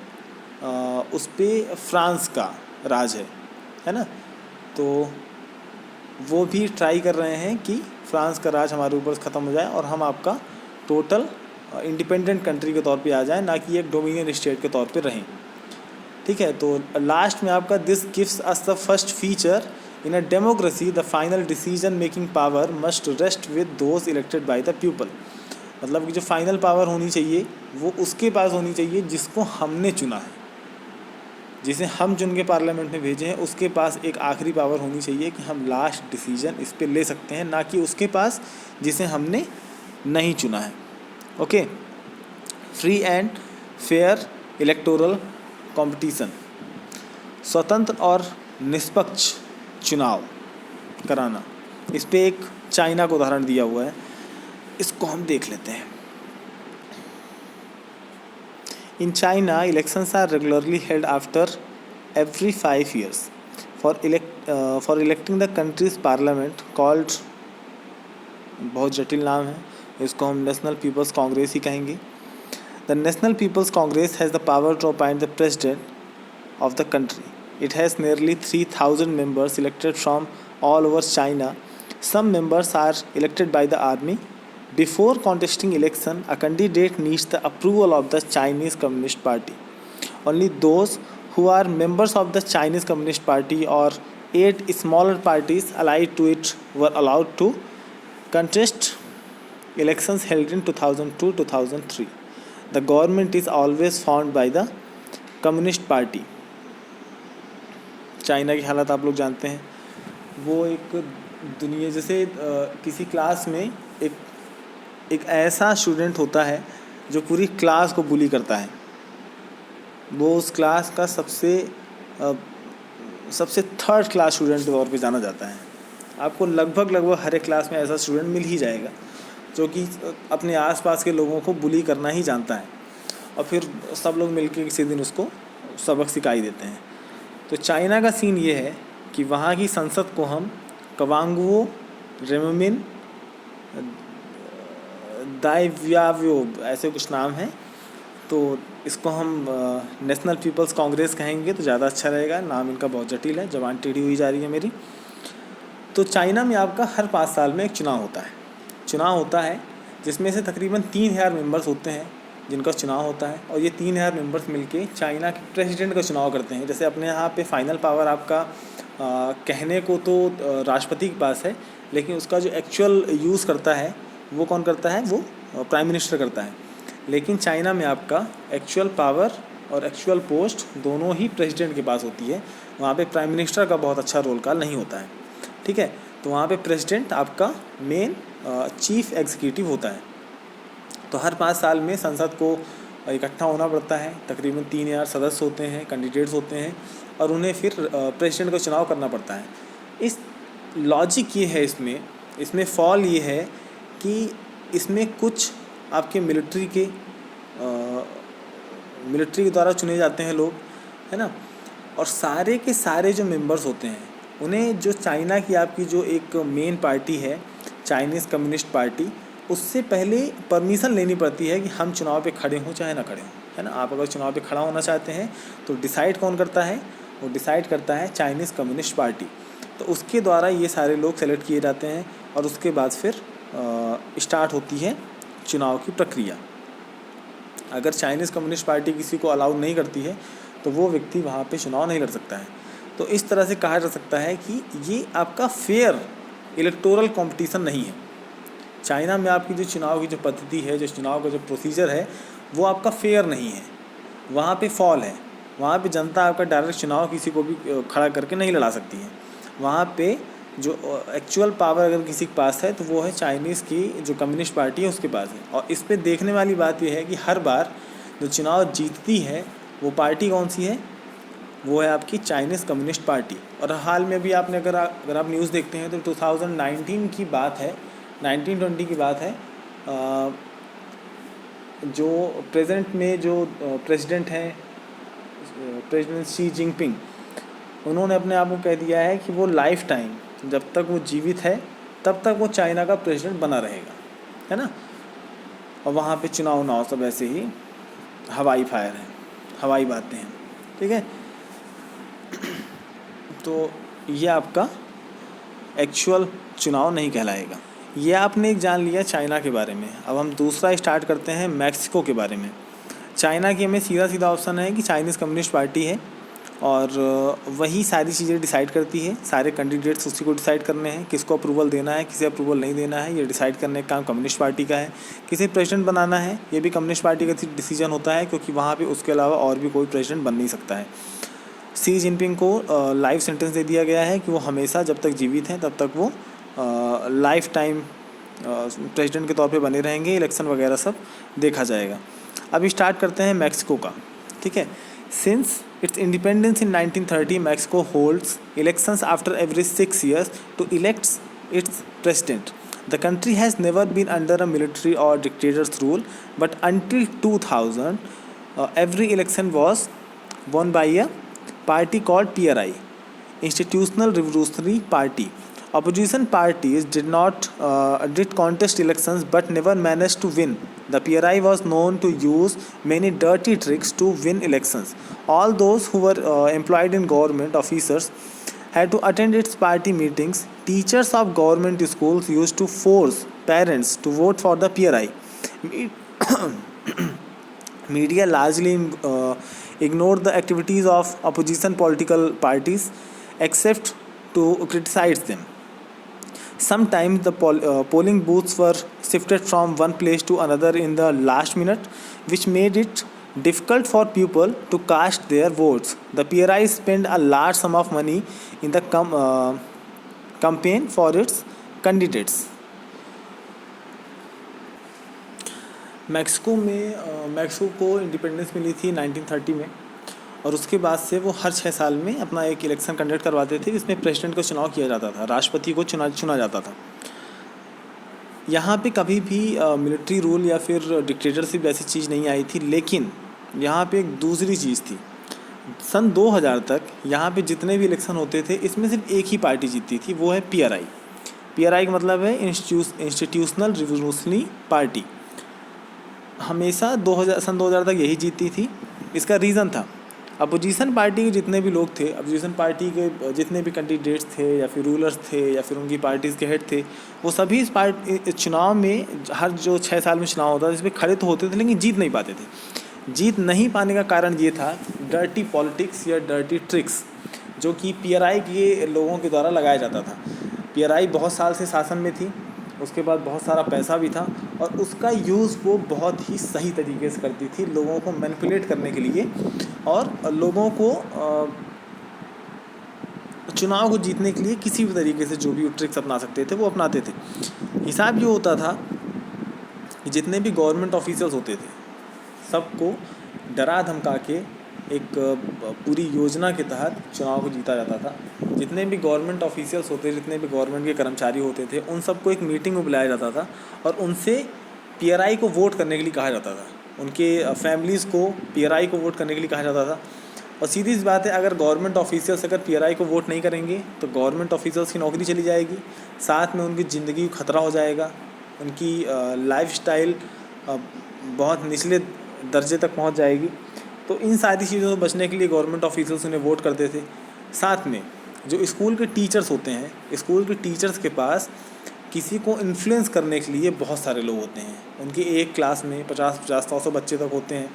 उस पर फ्रांस का राज है ना। तो वो भी ट्राई कर रहे हैं कि फ्रांस का राज हमारे ऊपर ख़त्म हो जाए और हम आपका टोटल इंडिपेंडेंट कंट्री के तौर पे आ जाए, ना कि एक डोमिनियन स्टेट के तौर पे रहें। ठीक है, तो लास्ट में आपका this gives us the first feature in a democracy the final decision making power must rest with those elected by the people. मतलब कि जो फाइनल पावर होनी चाहिए वो उसके पास होनी चाहिए जिसको हमने चुना है, जिसे हम चुन के पार्लियामेंट में भेजे हैं, उसके पास एक आखिरी पावर होनी चाहिए कि हम लास्ट डिसीजन इस पे ले सकते हैं, ना कि उसके पास जिसे हमने नहीं चुना है। Okay, free and fair electoral competition, स्वतंत्र और निष्पक्ष चुनाव कराना। इस पे एक चाइना का उदाहरण दिया हुआ है, इसको हम देख लेते हैं। In China, elections are regularly held after every 5 years for electing the country's parliament called, बहुत जटिल नाम है, इसको हम नेशनल पीपल्स कांग्रेस ही कहेंगे। The National People's Congress has the power to appoint the president of the country. It has nearly 3,000 members elected from all over China. Some members are elected by the army. Before contesting election, a candidate needs the approval of the Chinese Communist Party. Only those who are members of the Chinese Communist Party or 8 smaller parties allied to it were allowed to contest elections held in 2002-2003. The government is always formed by the Communist Party. China की हालत आप लोग जानते हैं। वो एक दुनिया जैसे किसी क्लास में एक ऐसा स्टूडेंट होता है जो पूरी क्लास को बुली करता है, वो उस क्लास का सबसे थर्ड क्लास स्टूडेंट के तौर पे जाना जाता है। आपको लगभग हर एक क्लास में ऐसा स्टूडेंट मिल ही जाएगा जो कि अपने आसपास के लोगों को बुली करना ही जानता है, और फिर सब लोग मिलकर किसी दिन उसको सबक सिखाई देते हैं। तो चाइना का सीन ये है कि वहाँ की संसद को हम कवांगवो रेममिन दाइव्याव्यो ऐसे कुछ नाम है, तो इसको हम नेशनल पीपल्स कांग्रेस कहेंगे तो ज़्यादा अच्छा रहेगा। नाम इनका बहुत जटिल है, जबान टेढ़ी हुई जा रही है मेरी। तो चाइना में आपका हर 5 साल में एक चुनाव होता है जिसमें से तकरीबन 3,000 मेंबर्स होते हैं जिनका चुनाव होता है, और ये 3,000 मेंबर्स मिलके चाइना के प्रेसिडेंट का चुनाव करते हैं। जैसे अपने यहाँ पे फाइनल पावर आपका कहने को तो राष्ट्रपति के पास है, लेकिन उसका जो एक्चुअल यूज़ करता है वो कौन करता है, वो प्राइम मिनिस्टर करता है। लेकिन चाइना में आपका एक्चुअल पावर और एक्चुअल पोस्ट दोनों ही प्रेसिडेंट के पास होती है। वहाँ पे प्राइम मिनिस्टर का बहुत अच्छा रोल कॉल नहीं होता है। ठीक है, तो वहाँ पे प्रेसिडेंट आपका मेन चीफ एग्जीक्यूटिव होता है। तो हर 5 साल में संसद को इकट्ठा होना पड़ता है, तकरीबन 3,000 सदस्य होते हैं, कैंडिडेट्स होते हैं, और उन्हें फिर प्रेसिडेंट का चुनाव करना पड़ता है। इस लॉजिक ये है, इसमें फॉल ये है कि इसमें कुछ आपके मिलिट्री के द्वारा चुने जाते हैं लोग, है ना, और सारे के सारे जो मेंबर्स होते हैं उन्हें जो चाइना की आपकी जो एक मेन पार्टी है चाइनीज़ कम्युनिस्ट पार्टी, उससे पहले परमिशन लेनी पड़ती है कि हम चुनाव पे खड़े हों चाहे ना खड़े हों, है ना। आप अगर चुनाव पे खड़ा होना चाहते हैं तो डिसाइड कौन करता है, वो डिसाइड करता है चाइनीज़ कम्युनिस्ट पार्टी। तो उसके द्वारा ये सारे लोग सेलेक्ट किए जाते हैं और उसके बाद फिर स्टार्ट होती है चुनाव की प्रक्रिया। अगर चाइनीज़ कम्युनिस्ट पार्टी किसी को अलाउ नहीं करती है तो वो व्यक्ति वहाँ पे चुनाव नहीं लड़ सकता है। तो इस तरह से कहा जा सकता है कि ये आपका फेयर इलेक्टोरल कंपटीशन नहीं है। चाइना में आपकी जो चुनाव की जो पद्धति है, जो चुनाव का जो प्रोसीजर है, वो आपका फेयर नहीं है। वहाँ पे फॉल है, वहाँ पे जनता आपका डायरेक्ट चुनाव किसी को भी खड़ा करके नहीं लड़ा सकती है। वहाँ पे जो एक्चुअल पावर अगर किसी के पास है तो वो है चाइनीज़ की जो कम्युनिस्ट पार्टी है उसके पास है। और इस पे देखने वाली बात यह है कि हर बार जो चुनाव जीतती है वो पार्टी कौन सी है, वो है आपकी चाइनीज़ कम्युनिस्ट पार्टी। और हाल में भी आपने अगर आप न्यूज़ देखते हैं तो 2019 की बात है, 1920 की बात है, जो प्रेजेंट में जो प्रेसिडेंट हैं, प्रेसिडेंट शी जिनपिंग, उन्होंने अपने आप को कह दिया है कि वो लाइफ टाइम, जब तक वो जीवित है तब तक वो चाइना का प्रेसिडेंट बना रहेगा, है ना। और वहाँ पे चुनाव सब ऐसे ही हवाई फायर है, हवाई बातें हैं, ठीक है। तो ये आपका एक्चुअल चुनाव नहीं कहलाएगा। ये आपने एक जान लिया चाइना के बारे में। अब हम दूसरा स्टार्ट करते हैं मैक्सिको के बारे में। चाइना की हमें सीधा सीधा ऑप्शन है कि चाइनीज़ कम्युनिस्ट पार्टी है और वही सारी चीज़ें डिसाइड करती है। सारे कैंडिडेट्स उसी को डिसाइड करने हैं, किसको अप्रूवल देना है, किसे अप्रूवल नहीं देना है, ये डिसाइड करने का काम कम्युनिस्ट पार्टी का है। किसे प्रेसिडेंट बनाना है ये भी कम्युनिस्ट पार्टी का डिसीजन होता है, क्योंकि वहाँ पे उसके अलावा और भी कोई प्रेसिडेंट बन नहीं सकता है। शी जिनपिंग को लाइफ सेंटेंस दे दिया गया है कि वो हमेशा जब तक जीवित हैं तब तक वो लाइफ टाइम प्रेसिडेंट के तौर पे बने रहेंगे। इलेक्शन वगैरह सब देखा जाएगा। अभी स्टार्ट करते हैं मैक्सिको का, ठीक है। Since its independence in 1930 Mexico holds elections after every 6 years to elects its president. The country has never been under a military or dictator's rule, but until 2000, every election was won by a party called PRI, Institutional Revolutionary Party. Opposition parties did contest elections but never managed to win. The PRI was known to use many dirty tricks to win elections. All those who were employed in government officers had to attend its party meetings. Teachers of government schools used to force parents to vote for the PRI. Media largely ignored the activities of opposition political parties except to criticize them. Sometimes the polling booths were shifted from one place to another in the last minute, which made it difficult for people to cast their votes. The PRI spent a large sum of money in the campaign for its candidates. Mexico को independence मिली थी 1930 में, और उसके बाद से वो हर 6 साल में अपना एक इलेक्शन कंडक्ट करवाते थे, जिसमें प्रेसिडेंट का चुनाव किया जाता था, राष्ट्रपति को चुना जाता था। यहाँ पे कभी भी मिलिट्री रूल या फिर डिक्टेटरशिप जैसी चीज़ नहीं आई थी, लेकिन यहाँ पे एक दूसरी चीज़ थी। सन 2000 तक यहाँ पे जितने भी इलेक्शन होते थे, इसमें सिर्फ एक ही पार्टी जीतती थी, वो है PRI। PRI का मतलब है इंस्टीट्यूशनल रिवोल्यूशनरी पार्टी। हमेशा सन 2000 तक यही जीतती थी। इसका रीज़न था, अपोजिशन पार्टी के जितने भी लोग थे, अपोजिशन पार्टी के जितने भी कैंडिडेट्स थे या फिर रूलर्स थे या फिर उनकी पार्टीज़ के हेड थे, वो सभी इस चुनाव में, हर जो 6 साल में चुनाव होता था, इसमें खड़े तो होते थे लेकिन जीत नहीं पाते थे। जीत नहीं पाने का कारण ये था डर्टी पॉलिटिक्स या डर्टी ट्रिक्स, जो कि PRI के लोगों के द्वारा लगाया जाता था। PRI बहुत साल से शासन में थी, उसके बाद बहुत सारा पैसा भी था, और उसका यूज़ वो बहुत ही सही तरीके से करती थी, लोगों को मैनिपुलेट करने के लिए, और लोगों को चुनाव को जीतने के लिए किसी भी तरीके से जो भी ट्रिक्स अपना सकते थे वो अपनाते थे। हिसाब ये होता था कि जितने भी गवर्नमेंट ऑफिसर्स होते थे, सबको डरा धमका के एक पूरी योजना के तहत चुनाव को जीता जाता था। जितने भी गवर्नमेंट ऑफिशियल्स होते, जितने भी गवर्नमेंट के कर्मचारी होते थे, उन सबको एक मीटिंग में बुलाया जाता था और उनसे PRI को वोट करने के लिए कहा जाता था। उनके फैमिलीज़ को PRI को वोट करने के लिए कहा जाता था। और सीधी सी बात है, अगर गवर्नमेंट ऑफिशियल्स अगर PRI को वोट नहीं करेंगे तो गवर्नमेंट ऑफिशियल्स की नौकरी चली जाएगी, साथ में उनकी ज़िंदगी को खतरा हो जाएगा, उनकी लाइफस्टाइल बहुत निचले दर्जे तक पहुंच जाएगी। तो इन सारी चीज़ों से बचने के लिए गवर्नमेंट ऑफिसर्स उन्हें वोट करते थे। साथ में जो स्कूल के टीचर्स होते हैं, स्कूल के टीचर्स के पास किसी को इन्फ्लुएंस करने के लिए बहुत सारे लोग होते हैं। उनकी एक क्लास में 50-100 बच्चे तक होते हैं,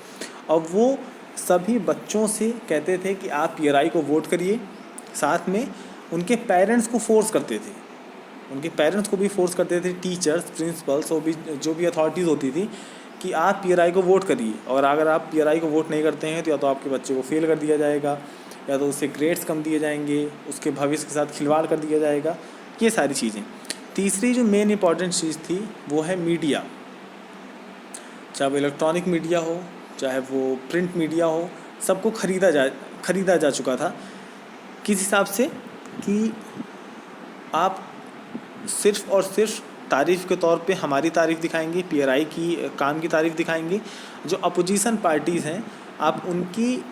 और वो सभी बच्चों से कहते थे कि आप PRI को वोट करिए। साथ में उनके पेरेंट्स को फोर्स करते थे, उनके पेरेंट्स को भी फोर्स करते थे, टीचर्स, प्रिंसिपल्स, जो भी अथॉरिटीज़ होती थी, कि आप PRI को वोट करिए, और अगर आप PRI को वोट नहीं करते हैं तो या तो आपके बच्चे को फेल कर दिया जाएगा, या तो उससे ग्रेड्स कम दिए जाएंगे, उसके भविष्य के साथ खिलवाड़ कर दिया जाएगा, ये सारी चीज़ें। तीसरी जो मेन इंपॉर्टेंट चीज़ थी वो है मीडिया। चाहे वो इलेक्ट्रॉनिक मीडिया हो, चाहे वो प्रिंट मीडिया हो, सबको खरीदा जा चुका था किस हिसाब से कि आप सिर्फ़ और सिर्फ तारीफ़ के तौर पे हमारी तारीफ़ दिखाएंगे, PRI की काम की तारीफ़ दिखाएंगे। जो अपोजिशन पार्टीज़ हैं आप उनकी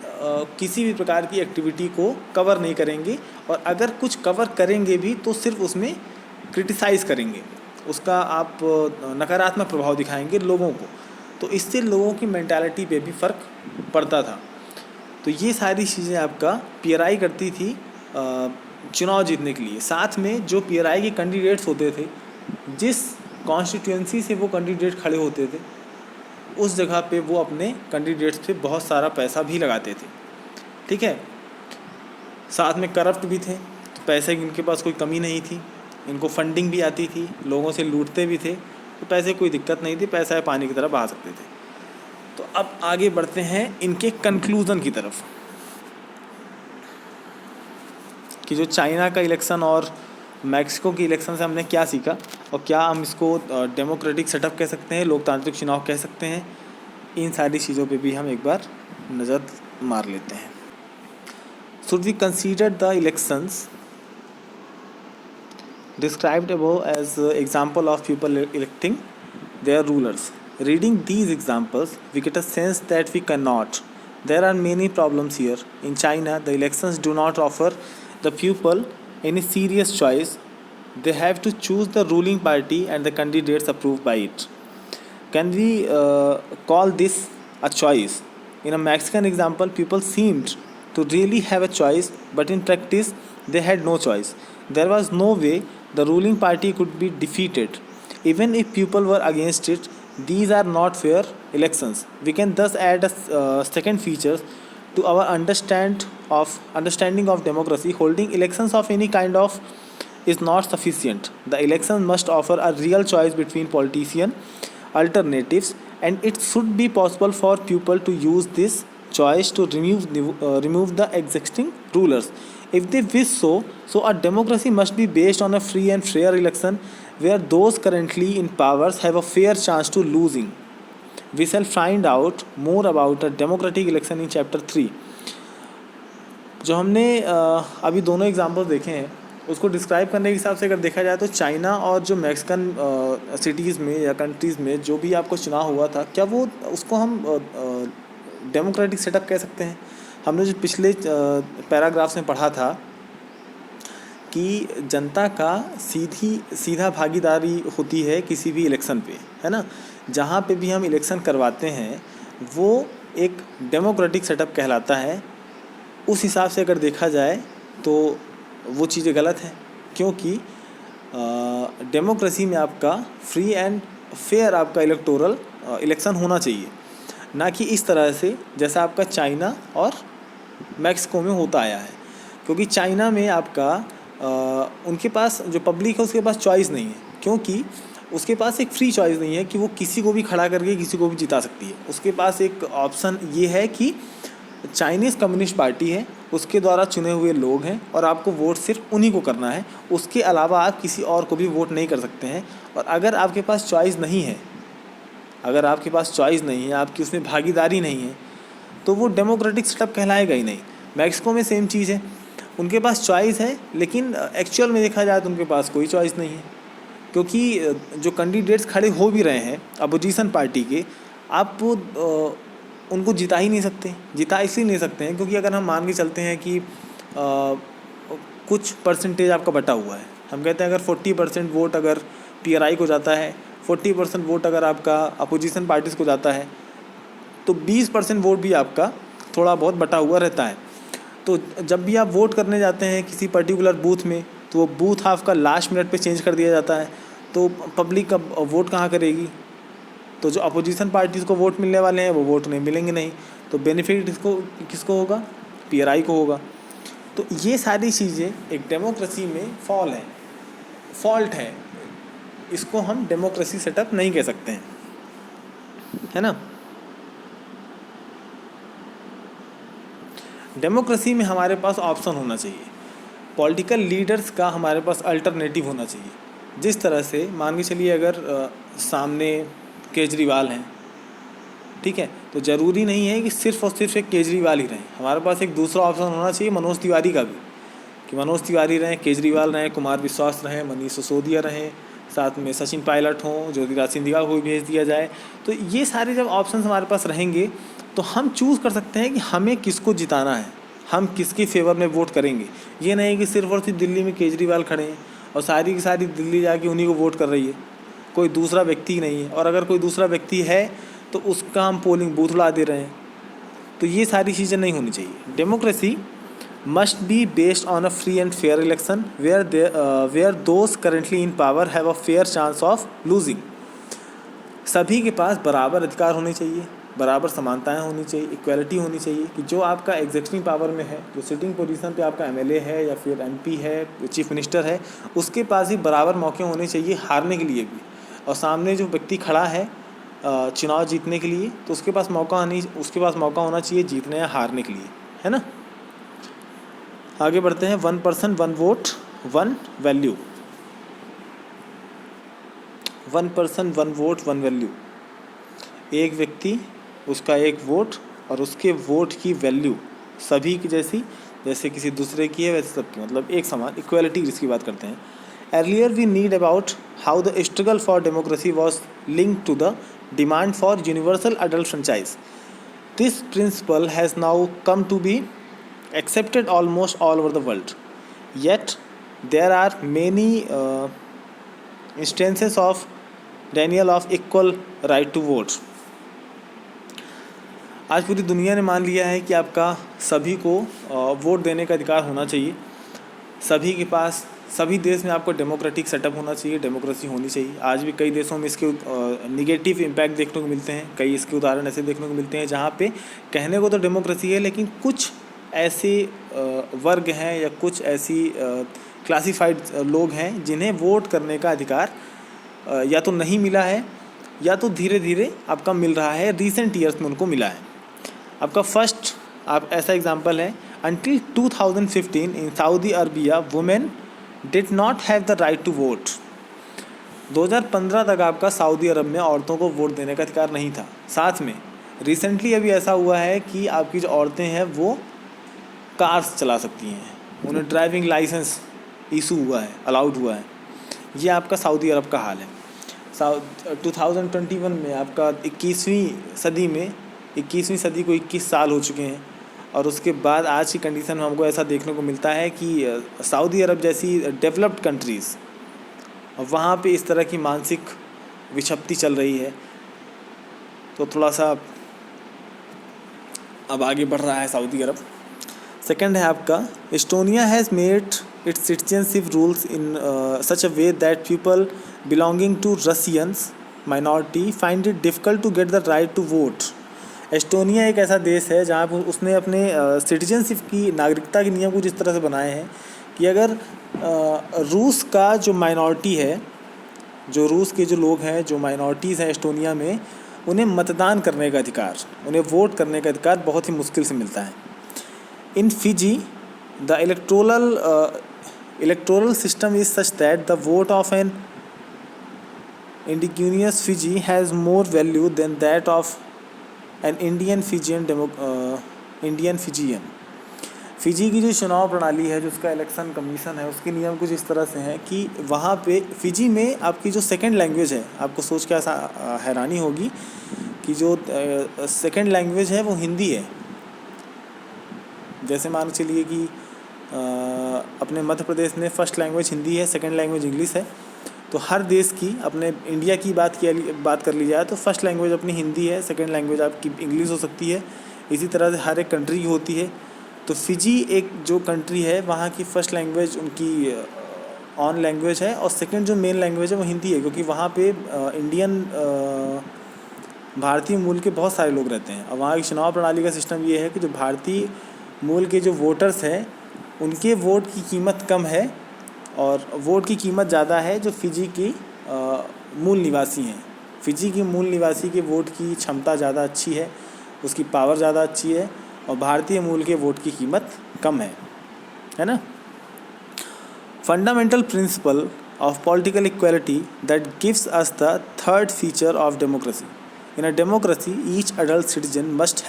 किसी भी प्रकार की एक्टिविटी को कवर नहीं करेंगे, और अगर कुछ कवर करेंगे भी तो सिर्फ उसमें क्रिटिसाइज़ करेंगे, उसका आप नकारात्मक प्रभाव दिखाएंगे लोगों को। तो इससे लोगों की मेंटालिटी पे भी फ़र्क पड़ता था। तो ये सारी चीज़ें आपका पीआरआई करती थी चुनाव जीतने के लिए। साथ में जो पीआरआई के कैंडिडेट्स होते थे, जिस कॉन्स्टिट्यूएंसी से वो कैंडिडेट खड़े होते थे, उस जगह पे वो अपने कैंडिडेट्स पे बहुत सारा पैसा भी लगाते थे। ठीक है, साथ में करप्ट भी थे, तो पैसे की इनके पास कोई कमी नहीं थी, इनको फंडिंग भी आती थी, लोगों से लूटते भी थे, तो पैसे कोई दिक्कत नहीं थी, पैसा पानी की तरह बहा सकते थे। तो अब आगे बढ़ते हैं इनके कंक्लूज़न की तरफ, कि जो चाइना का इलेक्शन और मैक्सिको की इलेक्शन से हमने क्या सीखा, और क्या हम इसको डेमोक्रेटिक सेटअप कह सकते हैं, लोकतांत्रिक चुनाव कह सकते हैं। इन सारी चीज़ों पे भी हम एक बार नज़र मार लेते हैं। Should we consider the elections described above as example of people electing their rulers. Reading these examples, we get a sense that we cannot. There are many problems here. In China, the elections do not offer the people any serious choice. They have to choose the ruling party and the candidates approved by it. Can we call this a choice? In a Mexican example, people seemed to really have a choice, but in practice, they had no choice. There was no way the ruling party could be defeated, even if people were against it. These are not fair elections. We can thus add a second feature to our understanding of democracy. Holding elections of any kind of is not sufficient. The election must offer a real choice between politician alternatives, and it should be possible for people to use this choice to remove the existing rulers if they wish so. So a democracy must be based on a free and fair election where those currently in powers have a fair chance to losing. We shall find out more about a democratic election in chapter 3. जो हमने अभी दोनों example देखे हैं, उसको describe करने के हिसाब से अगर देखा जाए तो चाइना और जो मैक्सिकन सिटीज़ में या कंट्रीज़ में जो भी आपको चुनाव हुआ था, क्या वो उसको हम डेमोक्रेटिक सेटअप कह सकते हैं? हमने जो पिछले पैराग्राफ्स में पढ़ा था कि जनता का सीधा भागीदारी होती है किसी भी इलेक्शन पे, है ना। जहाँ पे भी हम इलेक्शन करवाते हैं वो एक डेमोक्रेटिक सेटअप कहलाता है। उस हिसाब से अगर देखा जाए तो वो चीज़ें गलत हैं, क्योंकि डेमोक्रेसी में आपका फ्री एंड फेयर आपका इलेक्टोरल इलेक्शन होना चाहिए, ना कि इस तरह से जैसा आपका चाइना और मैक्सिको में होता आया है। क्योंकि चाइना में आपका उनके पास जो पब्लिक है उसके पास चॉइस नहीं है, क्योंकि उसके पास एक फ्री चॉइस नहीं है कि वो किसी को भी खड़ा करके किसी को भी जिता सकती है। उसके पास एक ऑप्शन ये है कि चाइनीज़ कम्युनिस्ट पार्टी है, उसके द्वारा चुने हुए लोग हैं और आपको वोट सिर्फ उन्हीं को करना है, उसके अलावा आप किसी और को भी वोट नहीं कर सकते हैं। और अगर आपके पास चॉइस नहीं है, आपकी उसमें भागीदारी नहीं है, तो वो डेमोक्रेटिक सेटअप कहलाएगा ही नहीं। मैक्सिको में सेम चीज़ है, उनके पास चॉइस है, लेकिन एक्चुअल में देखा जाए तो उनके पास कोई चॉइस नहीं है, क्योंकि जो कैंडिडेट्स खड़े हो भी रहे हैं अपोजिशन पार्टी के, आप उनको जिता ही नहीं सकते। जिता इसलिए नहीं सकते हैं क्योंकि अगर हम मान के चलते हैं कि कुछ परसेंटेज आपका बटा हुआ है, हम कहते हैं अगर 40% वोट अगर पीआरआई को जाता है, 40% वोट अगर आपका अपोजिशन पार्टीज़ को जाता है, तो 20% वोट भी आपका थोड़ा बहुत बटा हुआ रहता है। तो जब भी आप वोट करने जाते हैं किसी पर्टिकुलर बूथ में, तो वो बूथ आपका लास्ट मिनट पे चेंज कर दिया जाता है, तो पब्लिक का वोट कहाँ करेगी? तो जो अपोजिशन पार्टीज़ को वोट मिलने वाले हैं वो वोट नहीं मिलेंगे नहीं, तो बेनिफिट किसको होगा? पीआरआई को होगा। तो ये सारी चीज़ें एक डेमोक्रेसी में फॉल्ट है, इसको हम डेमोक्रेसी सेटअप नहीं कह सकते हैं, है ना। डेमोक्रेसी में हमारे पास ऑप्शन होना चाहिए, पॉलिटिकल लीडर्स का हमारे पास अल्टरनेटिव होना चाहिए। जिस तरह से मान के चलिए अगर सामने केजरीवाल हैं, ठीक है, तो ज़रूरी नहीं है कि सिर्फ और सिर्फ एक केजरीवाल ही रहें, हमारे पास एक दूसरा ऑप्शन होना चाहिए मनोज तिवारी का भी, कि मनोज तिवारी रहें, केजरीवाल रहें, कुमार विश्वास रहें, मनीष सिसोदिया रहें, साथ में सचिन पायलट हों, ज्योतिराज सिंधिया को भी भेज दिया जाए। तो ये सारे जब ऑप्शन हमारे पास रहेंगे तो हम चूज़ कर सकते हैं कि हमें किसको जिताना है, हम किसके फेवर में वोट करेंगे। ये नहीं कि सिर्फ और सिर्फ दिल्ली में केजरीवाल खड़े हैं और सारी की सारी दिल्ली जाके उन्हीं को वोट कर रही है, कोई दूसरा व्यक्ति नहीं है, और अगर कोई दूसरा व्यक्ति है तो उसका हम पोलिंग बूथ उड़ा दे रहे हैं। तो ये सारी चीज़ें नहीं होनी चाहिए। Democracy must be based on a free and fair election where those currently in power have a fair chance of losing। सभी के पास बराबर अधिकार होने चाहिए, बराबर समानताएं होनी चाहिए, इक्वलिटी होनी चाहिए कि जो आपका एग्जीक्यूटिव पावर में है, जो सिटिंग पोजीशन पे आपका एमएलए है या फिर एमपी है, चीफ मिनिस्टर है, उसके पास भी बराबर मौके होने चाहिए हारने के लिए भी, और सामने जो व्यक्ति खड़ा है चुनाव जीतने के लिए, तो उसके पास मौका होना चाहिए जीतने या हारने के लिए, है ना। आगे बढ़ते हैं। 1 person 1 vote 1 value. 1 person 1 vote 1 value, एक व्यक्ति उसका एक वोट और उसके वोट की वैल्यू सभी की जैसे किसी दूसरे की है वैसे सबकी, मतलब एक समान, इक्वलिटी जिसकी बात करते हैं। Earlier we need about how the struggle for democracy was linked to the demand for universal adult franchise. This principle has now come to be accepted almost all over the world, yet there are many instances of denial of equal right to vote। आज पूरी दुनिया ने मान लिया है कि आपका सभी को वोट देने का अधिकार होना चाहिए, सभी के पास, सभी देश में आपको डेमोक्रेटिक सेटअप होना चाहिए, डेमोक्रेसी होनी चाहिए। आज भी कई देशों में इसके निगेटिव इम्पैक्ट देखने को मिलते हैं, कई इसके उदाहरण ऐसे देखने को मिलते हैं जहाँ पे कहने को तो डेमोक्रेसी है लेकिन कुछ ऐसे वर्ग हैं या कुछ ऐसी क्लासिफाइड लोग हैं जिन्हें वोट करने का अधिकार या तो नहीं मिला है या तो धीरे धीरे आपका मिल रहा है, रिसेंट ईयर्स में उनको मिला है। आपका फर्स्ट ऐसा एग्जांपल है, until 2015 in Saudi Arabia women did not have the right to vote. 2015 तक आपका सऊदी अरब में औरतों को वोट देने का अधिकार नहीं था। साथ में रिसेंटली अभी ऐसा हुआ है कि आपकी जो औरतें हैं वो कार्स चला सकती हैं, उन्हें ड्राइविंग लाइसेंस इशू हुआ है, अलाउड हुआ है। ये आपका सऊदी अरब का हाल है। 2021 में आपका 21वीं सदी को 21 साल हो चुके हैं, और उसके बाद आज की कंडीशन में हमको ऐसा देखने को मिलता है कि सऊदी अरब जैसी डेवलप्ड कंट्रीज़, वहाँ पे इस तरह की मानसिक विक्षिप्ति चल रही है। तो थोड़ा सा अब आगे बढ़ रहा है सऊदी अरब। सेकंड है आपका, Estonia has made its citizenship rules in such a way that people belonging to Russians minority find it difficult to get the right to vote. Estonia एक ऐसा देश है जहाँ पर उसने अपने सिटीजनशिप की, नागरिकता के नियम कुछ इस तरह से बनाए हैं कि अगर रूस का जो माइनॉरिटी है, जो रूस के जो लोग हैं, जो माइनॉरिटीज़ हैं एस्टोनिया में, उन्हें मतदान करने का अधिकार, उन्हें वोट करने का अधिकार बहुत ही मुश्किल से मिलता है। In Fiji, the electoral system is such that the vote of an indigenous Fiji has more value than that of an Indian Fijian। Fiji की जो चुनाव प्रणाली है, जो उसका इलेक्शन कमीशन है, उसके नियम कुछ इस तरह से हैं कि वहाँ पे फिजी में आपकी जो सेकंड लैंग्वेज है, आपको सोच के ऐसा हैरानी होगी कि जो सेकंड लैंग्वेज है वो हिंदी है। जैसे मान चलिए कि अपने मध्य प्रदेश में फर्स्ट लैंग्वेज हिंदी है, सेकंड लैंग्वेज इंग्लिश है। तो हर देश की, अपने इंडिया की बात कर ली जाए तो फर्स्ट लैंग्वेज अपनी हिंदी है, सेकंड लैंग्वेज आपकी इंग्लिश हो सकती है। इसी तरह से हर एक कंट्री की होती है। तो फिजी एक जो कंट्री है, वहाँ की फ़र्स्ट लैंग्वेज उनकी ऑन लैंग्वेज है, और सेकंड जो मेन लैंग्वेज है वो हिंदी है, क्योंकि वहाँ पे इंडियन भारतीय मूल के बहुत सारे लोग रहते हैं। और वहाँ की चुनाव प्रणाली का सिस्टम ये है कि जो भारतीय मूल के जो वोटर्स हैं उनके वोट की कीमत कम है और वोट की कीमत ज़्यादा है जो फिजी की मूल निवासी हैं। फिजी की मूल निवासी के वोट की क्षमता ज़्यादा अच्छी है, उसकी पावर ज़्यादा अच्छी है, और भारतीय मूल के वोट की कीमत कम है ना। Fundamental principle of political equality that gives us the third feature of democracy. In a democracy each adult citizen must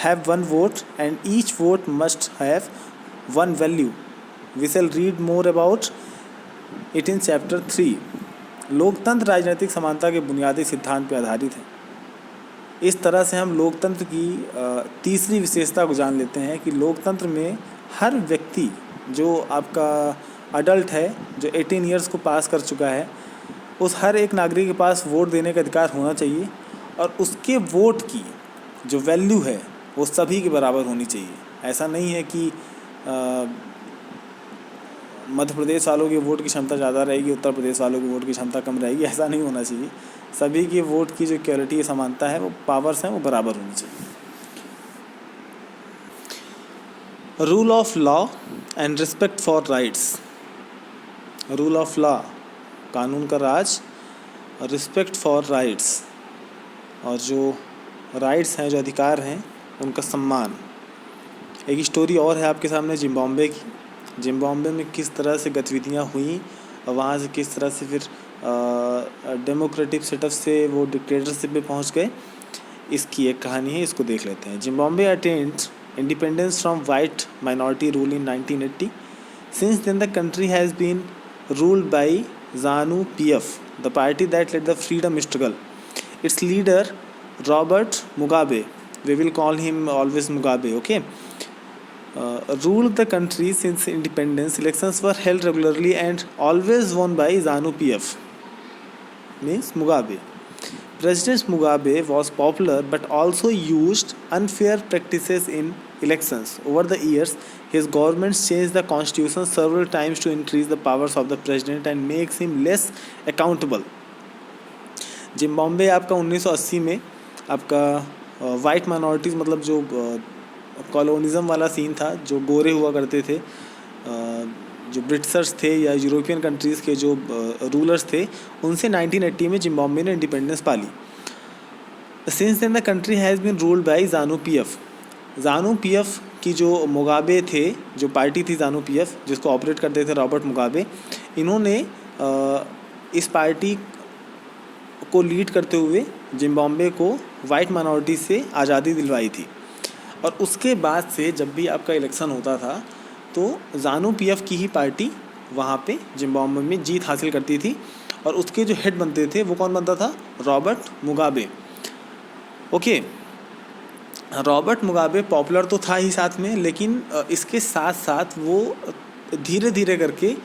have one vote and each vote must have one value. We shall read more about it in chapter 3। लोकतंत्र राजनीतिक समानता के बुनियादी सिद्धांत पर आधारित है। इस तरह से हम लोकतंत्र की तीसरी विशेषता को जान लेते हैं कि लोकतंत्र में हर व्यक्ति जो आपका अडल्ट है, जो 18 ईयर्स को पास कर चुका है, उस हर एक नागरिक के पास वोट देने का अधिकार होना चाहिए और उसके वोट की जो वैल्यू है वो सभी के बराबर होनी चाहिए। ऐसा नहीं है कि मध्य प्रदेश वालों की वोट की क्षमता ज़्यादा रहेगी, उत्तर प्रदेश वालों की वोट की क्षमता कम रहेगी, ऐसा नहीं होना चाहिए। सभी के वोट की जो इक्वलिटी है, समानता है, वो पावर्स हैं, वो बराबर होनी चाहिए। Rule of law and respect for rights. Rule of law, कानून का राज, और रिस्पेक्ट फॉर राइट्स, और जो राइट्स हैं, जो अधिकार हैं, उनका सम्मान। एक स्टोरी और है आपके सामने जिम्बाब्वे की। जिम्बाब्वे में किस तरह से गतिविधियाँ हुई और वहाँ से किस तरह से फिर डेमोक्रेटिक सेटअप से वो डिक्टेटरशिप में पहुँच गए, इसकी एक कहानी है, इसको देख लेते हैं। Zimbabwe attend independence from white minority rule in 1980. Since then the country has been ruled by ZANU-PF, the party that led the freedom struggle. Its leader Robert Mugabe, we will call him always Mugabe, okay, ruled the country since independence. Elections were held regularly and always won by ZANU-PF, means Mugabe. President Mugabe was popular but also used unfair practices in elections. Over the years, his government changed the constitution several times to increase the powers of the president and makes him less accountable. Zimbabwe आपका 1980 में आपका white minorities, मतलब जो कॉलोनिज़म वाला scene था, जो गोरे हुआ करते थे, जो ब्रिटिशर्स थे या यूरोपियन कंट्रीज़ के जो रूलर्स थे, उनसे 1980 में जिम्बाब्वे ने इंडिपेंडेंस पाली। Since then the country has been ruled by ZANU-PF। ZANU-PF की जो मुगाबे थे, जो पार्टी थी ZANU-PF, जिसको ऑपरेट करते थे रॉबर्ट मुगाबे, इन्होंने इस पार्टी को लीड करते हुए जिम्बाब्वे को वाइट माइनॉरिटी से आज़ादी दिलवाई थी। और उसके बाद से जब भी आपका इलेक्शन होता था तो ZANU-PF की ही पार्टी वहाँ पे जिम्बाब्वे में जीत हासिल करती थी और उसके जो हेड बनते थे वो कौन बनता था? Robert Mugabe. Okay, Robert Mugabe popular तो था ही साथ में, लेकिन इसके साथ साथ वो धीरे धीरे करके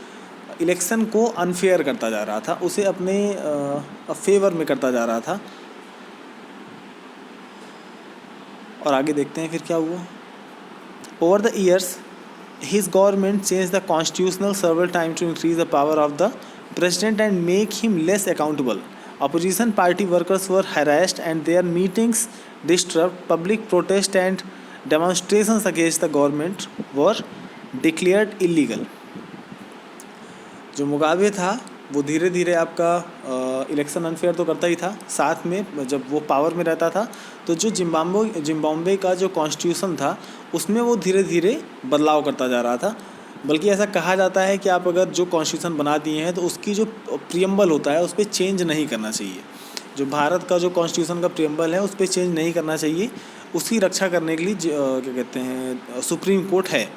इलेक्शन को अनफेयर करता जा रहा था, उसे अपने फेवर में करता जा रहा था। और आगे देखते हैं फिर क्या हुआ। Over the years his government changed the constitutional several times to increase the power of the president and make him less accountable. Opposition party workers were harassed and their meetings disturbed. Public protest and demonstrations against the government were declared illegal. जो Mugabe था वो धीरे धीरे आपका election unfair तो करता ही था, साथ में जब वो पावर में रहता था तो जो जिम्बाब्वे का जो कॉन्स्टिट्यूशन था उसमें वो धीरे धीरे बदलाव करता जा रहा था। बल्कि ऐसा कहा जाता है कि आप अगर जो कॉन्स्टिट्यूशन बना दिए हैं तो उसकी जो प्रियम्बल होता है उस पर चेंज नहीं करना चाहिए। जो भारत का जो कॉन्स्टिट्यूशन का प्रियम्बल है उस पर चेंज नहीं करना चाहिए, उसकी रक्षा करने के लिए क्या कहते हैं सुप्रीम कोर्ट है।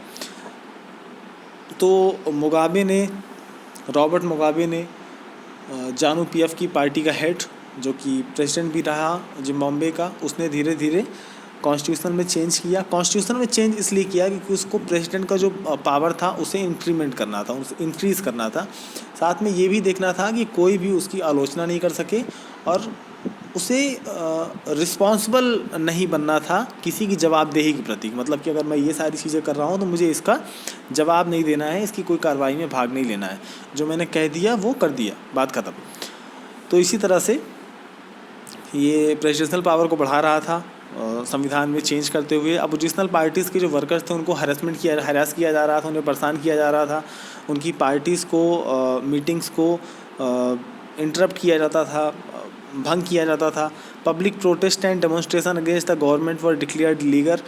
तो मुगाबे ने, रॉबर्ट मुगाबे ने ZANU-PF की पार्टी का हेड, जो कि प्रेसिडेंट भी रहा जिम्बाब्वे का, उसने धीरे धीरे कॉन्स्टिट्यूशन में चेंज किया। कॉन्स्टिट्यूशन में चेंज इसलिए किया क्योंकि उसको प्रेसिडेंट का जो पावर था उसे इंक्रीमेंट करना था, उसे इंक्रीज़ करना था। साथ में ये भी देखना था कि कोई भी उसकी आलोचना नहीं कर सके और उसे रिस्पॉन्सिबल नहीं बनना था किसी की जवाबदेही के प्रति। मतलब कि अगर मैं ये सारी चीज़ें कर रहा हूँ तो मुझे इसका जवाब नहीं देना है, इसकी कोई कार्रवाई में भाग नहीं लेना है, जो मैंने कह दिया वो कर दिया, बात ख़त्म। तो इसी तरह से ये प्रेसिडेंशियल पावर को बढ़ा रहा था संविधान में चेंज करते हुए। अपोजिशनल पार्टीज़ के जो वर्कर्स थे उनको हरास किया जा रहा था, उन्हें परेशान किया जा रहा था, उनकी पार्टीज़ को मीटिंग्स को इंटरप्ट किया जाता था, भंग किया जाता था। Public protest and demonstration against the government were declared legal.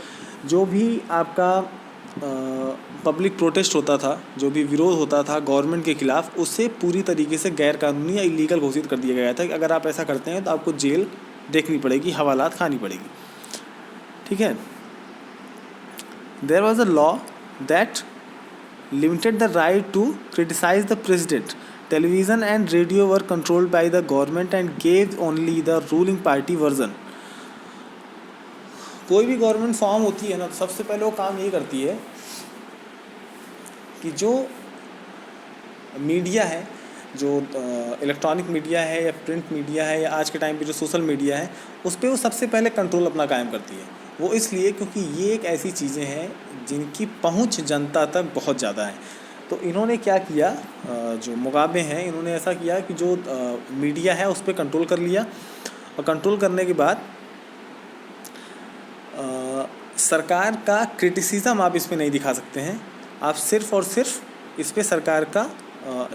जो भी आपका पब्लिक प्रोटेस्ट होता था, जो भी विरोध होता था गवर्नमेंट के ख़िलाफ़, उससे पूरी तरीके से गैर कानूनी या इलीगल घोषित कर दिया गया था कि अगर आप ऐसा करते हैं तो आपको जेल देखनी पड़ेगी, हवालात खानी पड़ेगी। ठीक है। There was a law that limited the right to criticise the president. Television and radio were controlled by the government and gave only the ruling party version. कोई भी गवर्नमेंट फॉर्म होती है ना, तो सबसे पहले वो काम ये करती है कि जो मीडिया है, जो इलेक्ट्रॉनिक मीडिया है या प्रिंट मीडिया है या आज के टाइम पे जो सोशल मीडिया है, उस पर वो सबसे पहले कंट्रोल अपना कायम करती है। वो इसलिए क्योंकि ये एक ऐसी चीज़ें हैं जिनकी पहुंच जनता तक बहुत ज़्यादा है। तो इन्होंने क्या किया, जो मुगाबे हैं, इन्होंने ऐसा किया कि जो मीडिया है उस पर कंट्रोल कर लिया, और कंट्रोल करने के बाद सरकार का क्रिटिसिज्म आप इस पर नहीं दिखा सकते हैं। आप सिर्फ़ और सिर्फ इस पर सरकार का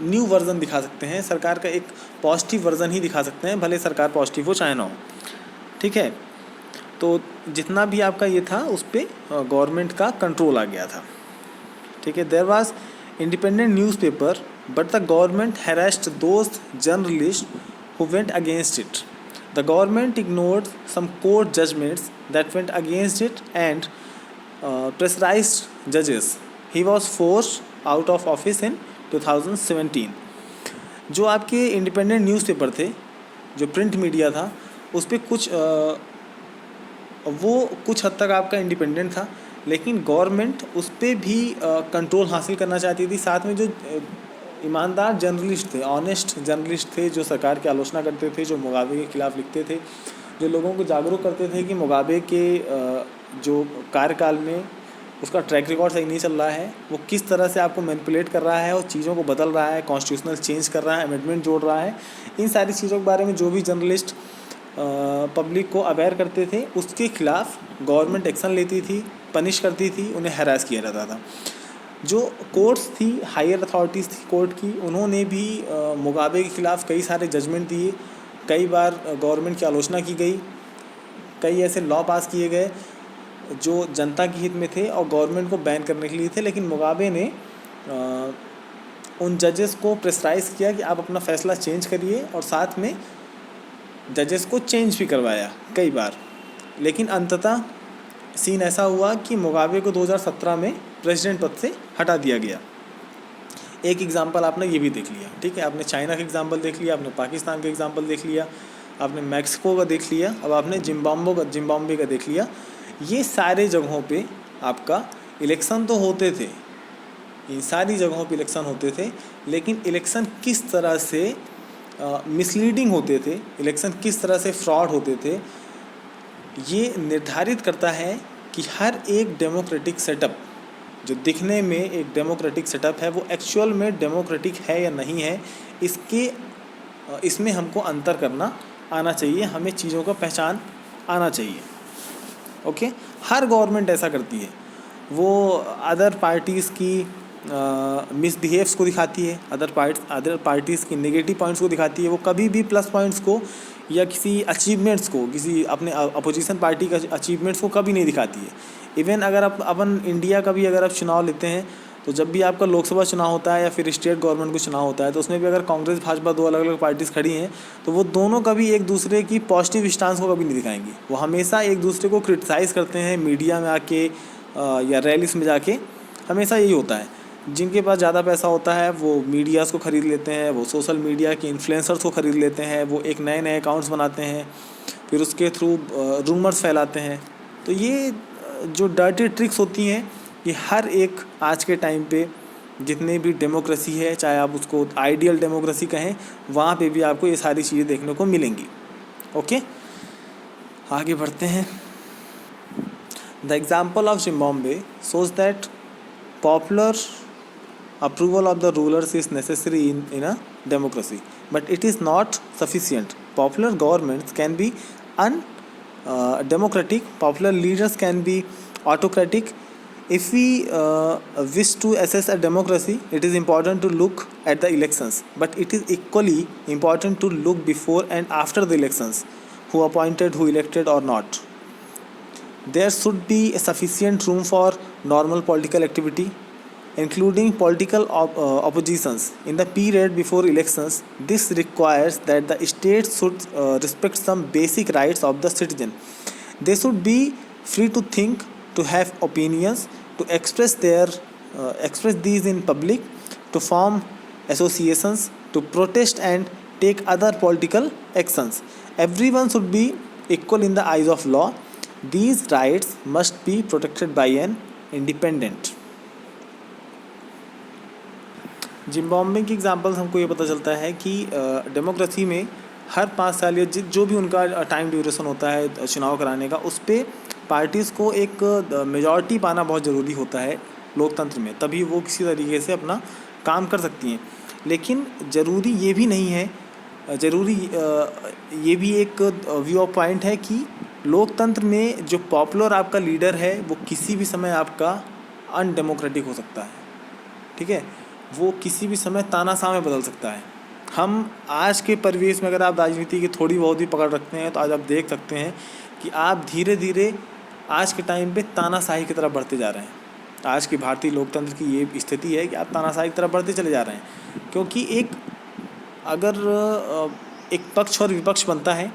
न्यू वर्ज़न दिखा सकते हैं, सरकार का एक पॉजिटिव वर्ज़न ही दिखा सकते हैं, भले सरकार पॉजिटिव हो चाहे ना हो। ठीक है, तो जितना भी आपका ये था उस पर गवर्नमेंट का कंट्रोल आ गया था। ठीक है, there was independent newspaper but the government harassed those journalist who went against it. The government ignored some court judgements that went against it and pressurised जजेस। He was forced out of office in 2017। जो आपके independent newspaper थे, जो print media था, उस पर वो कुछ हद तक आपका इंडिपेंडेंट था, लेकिन गवर्नमेंट उस पर भी कंट्रोल हासिल करना चाहती थी। साथ में जो ईमानदार जर्नलिस्ट थे, ऑनेस्ट जर्नलिस्ट थे, जो सरकार की आलोचना करते थे, जो मुगाबे के ख़िलाफ़ लिखते थे, जो लोगों को जागरूक करते थे कि मुगाबे के जो कार्यकाल में उसका ट्रैक रिकॉर्ड सही नहीं चल रहा है, वो किस तरह से आपको मैनिपुलेट कर रहा है और चीज़ों को बदल रहा है, कॉन्स्टिट्यूशनल चेंज कर रहा है, अमेंडमेंट जोड़ रहा है। इन सारी चीज़ों के बारे में जो भी जर्नलिस्ट पब्लिक को अवेयर करते थे, उसके ख़िलाफ़ गवर्नमेंट एक्शन लेती थी, पनिश करती थी, उन्हें हैरास किया जाता था। जो कोर्ट्स थी, हायर अथॉरिटीज़ थी कोर्ट की, उन्होंने भी मुगाबे के ख़िलाफ़ कई सारे जजमेंट दिए, कई बार गवर्नमेंट की आलोचना की गई, कई ऐसे लॉ पास किए गए जो जनता के हित में थे और गवर्नमेंट को बैन करने के लिए थे। लेकिन मुगाबे ने उन जजेस को प्रेशराइज़ किया कि आप अपना फ़ैसला चेंज करिए, और साथ में जजेस को चेंज भी करवाया कई बार। लेकिन अंततः सीन ऐसा हुआ कि मुगाबे को 2017 में प्रेसिडेंट पद से हटा दिया गया। एक एग्ज़ाम्पल आपने ये भी देख लिया। ठीक है, आपने चाइना का एग्ज़ाम्पल देख लिया, आपने पाकिस्तान का एग्ज़ाम्पल देख लिया, आपने मैक्सिको का देख लिया, अब आपने जिम्बाब्वे का देख लिया। ये सारे जगहों पे आपका इलेक्शन तो होते थे, इन सारी जगहों पे इलेक्शन होते थे, लेकिन इलेक्शन किस तरह से मिसलीडिंग होते थे, इलेक्शन किस तरह से फ्रॉड होते थे, ये निर्धारित करता है कि हर एक डेमोक्रेटिक सेटअप जो दिखने में एक डेमोक्रेटिक सेटअप है, वो एक्चुअल में डेमोक्रेटिक है या नहीं है। इसमें हमको अंतर करना आना चाहिए, हमें चीज़ों का पहचान आना चाहिए। ओके, हर गवर्नमेंट ऐसा करती है, वो अदर पार्टीज़ की मिसबिहेव्स को दिखाती है, अदर पार्टीज़ की नेगेटिव पॉइंट्स को दिखाती है, वो कभी भी प्लस पॉइंट्स को या किसी अचीवमेंट्स को, किसी अपने अपोजिशन पार्टी का अचीवमेंट्स को कभी नहीं दिखाती है। इवन अगर अपन इंडिया का भी अगर आप चुनाव लेते हैं, तो जब भी आपका लोकसभा चुनाव होता है या फिर स्टेट गवर्नमेंट को चुनाव होता है, तो उसमें भी अगर कांग्रेस भाजपा दो अलग अलग पार्टीज़ खड़ी हैं, तो वो दोनों कभी एक दूसरे की पॉजिटिव स्टांस को कभी नहीं दिखाएंगी। वो हमेशा एक दूसरे को क्रिटिसाइज़ करते हैं मीडिया में आके या रैलीज में जाके, हमेशा यही होता है। जिनके पास ज़्यादा पैसा होता है वो मीडियाज़ को ख़रीद लेते हैं, वो सोशल मीडिया के इन्फ्लुएंसर्स को ख़रीद लेते हैं, वो एक नए नए अकाउंट्स बनाते हैं, फिर उसके थ्रू रूमर्स फैलाते हैं। तो ये जो डर्टी ट्रिक्स होती हैं, ये हर एक आज के टाइम पे जितने भी डेमोक्रेसी है, चाहे आप उसको आइडियल डेमोक्रेसी कहें, वहाँ पे भी आपको ये सारी चीज़ें देखने को मिलेंगी। ओके, आगे बढ़ते हैं। The example of Zimbabwe shows that popular approval of the rulers is necessary in a democracy, but it is not sufficient. Popular governments can be undemocratic, popular leaders can be autocratic. If we wish to assess a democracy, it is important to look at the elections, but it is equally important to look before and after the elections, who appointed, who elected or not. There should be a sufficient room for normal political activity, including political oppositions in the period before elections. This requires that the state should respect some basic rights of the citizen. They should be free to think, to have opinions, to express these in public, to form associations, to protest and take other political actions. Everyone should be equal in the eyes of law. These rights must be protected by an independent. Zimbabwe की examples हमको ये पता चलता है कि democracy में हर 5 साल या जो भी उनका टाइम ड्यूरेशन होता है चुनाव कराने का, उस पर पार्टीज़ को एक मेजॉरिटी पाना बहुत ज़रूरी होता है लोकतंत्र में, तभी वो किसी तरीके से अपना काम कर सकती हैं। लेकिन ज़रूरी ये भी नहीं है, ज़रूरी ये भी एक व्यू ऑफ पॉइंट है कि लोकतंत्र में जो पॉपुलर आपका लीडर है वो किसी भी समय आपका अनडेमोक्रेटिक हो सकता है, ठीक है, वो किसी भी समय तानाशाह में बदल सकता है। हम आज के परिवेश में अगर आप राजनीति की थोड़ी बहुत भी पकड़ रखते हैं तो आज आप देख सकते हैं कि आप धीरे धीरे आज के टाइम पे तानाशाही की तरफ बढ़ते जा रहे हैं। आज की भारतीय लोकतंत्र की ये स्थिति है कि आप तानाशाही की तरफ बढ़ते चले जा रहे हैं, क्योंकि अगर एक पक्ष और विपक्ष बनता है,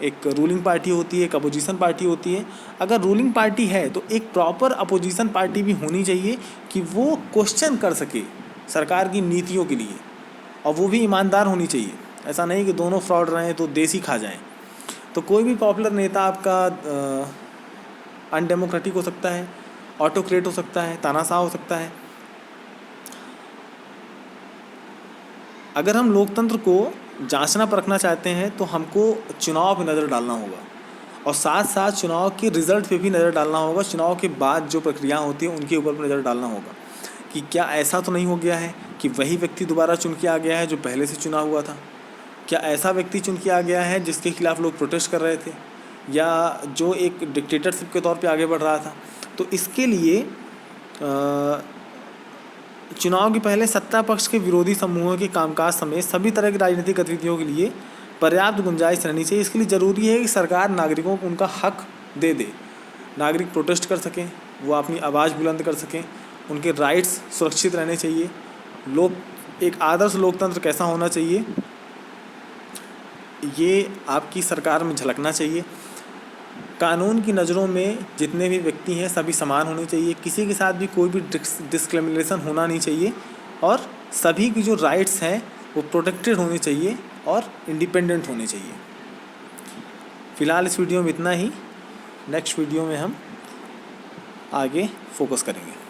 एक रूलिंग पार्टी होती है, एक अपोजिशन पार्टी होती है। अगर रूलिंग पार्टी है तो एक प्रॉपर अपोजिशन पार्टी भी होनी चाहिए कि वो क्वेश्चन कर सके सरकार की नीतियों के लिए, और वो भी ईमानदार होनी चाहिए। ऐसा नहीं कि दोनों फ्रॉड रहें तो देश ही खा जाएं। तो कोई भी पॉपुलर नेता आपका अनडेमोक्रेटिक हो सकता है, ऑटोक्रेट हो सकता है, तानाशाह हो सकता है। अगर हम लोकतंत्र को जांचना परखना चाहते हैं तो हमको चुनाव पे नज़र डालना होगा, और साथ साथ चुनाव के रिज़ल्ट पे भी नज़र डालना होगा। चुनाव के बाद जो प्रक्रिया होती है उनके ऊपर भी नज़र डालना होगा कि क्या ऐसा तो नहीं हो गया है कि वही व्यक्ति दोबारा चुन के आ गया है जो पहले से चुना हुआ था। क्या ऐसा व्यक्ति चुन के आ गया है जिसके खिलाफ लोग प्रोटेस्ट कर रहे थे, या जो एक डिक्टेटरशिप के तौर पे आगे बढ़ रहा था। तो इसके लिए चुनाव के पहले सत्ता पक्ष के विरोधी समूहों के कामकाज समेत सभी तरह की राजनीतिक गतिविधियों के लिए पर्याप्त गुंजाइश रहनी चाहिए। इसके लिए ज़रूरी है कि सरकार नागरिकों को उनका हक दे। नागरिक प्रोटेस्ट कर सकें, वो अपनी आवाज़ बुलंद कर सकें, उनके राइट्स सुरक्षित रहने चाहिए। एक आदर्श लोकतंत्र कैसा होना चाहिए ये आपकी सरकार में झलकना चाहिए। कानून की नज़रों में जितने भी व्यक्ति हैं सभी समान होने चाहिए, किसी के साथ भी कोई भी डिस्क्रिमिनेशन होना नहीं चाहिए, और सभी की जो राइट्स हैं वो प्रोटेक्टेड होने चाहिए और इंडिपेंडेंट होने चाहिए। फ़िलहाल इस वीडियो में इतना ही। नेक्स्ट वीडियो में हम आगे फोकस करेंगे।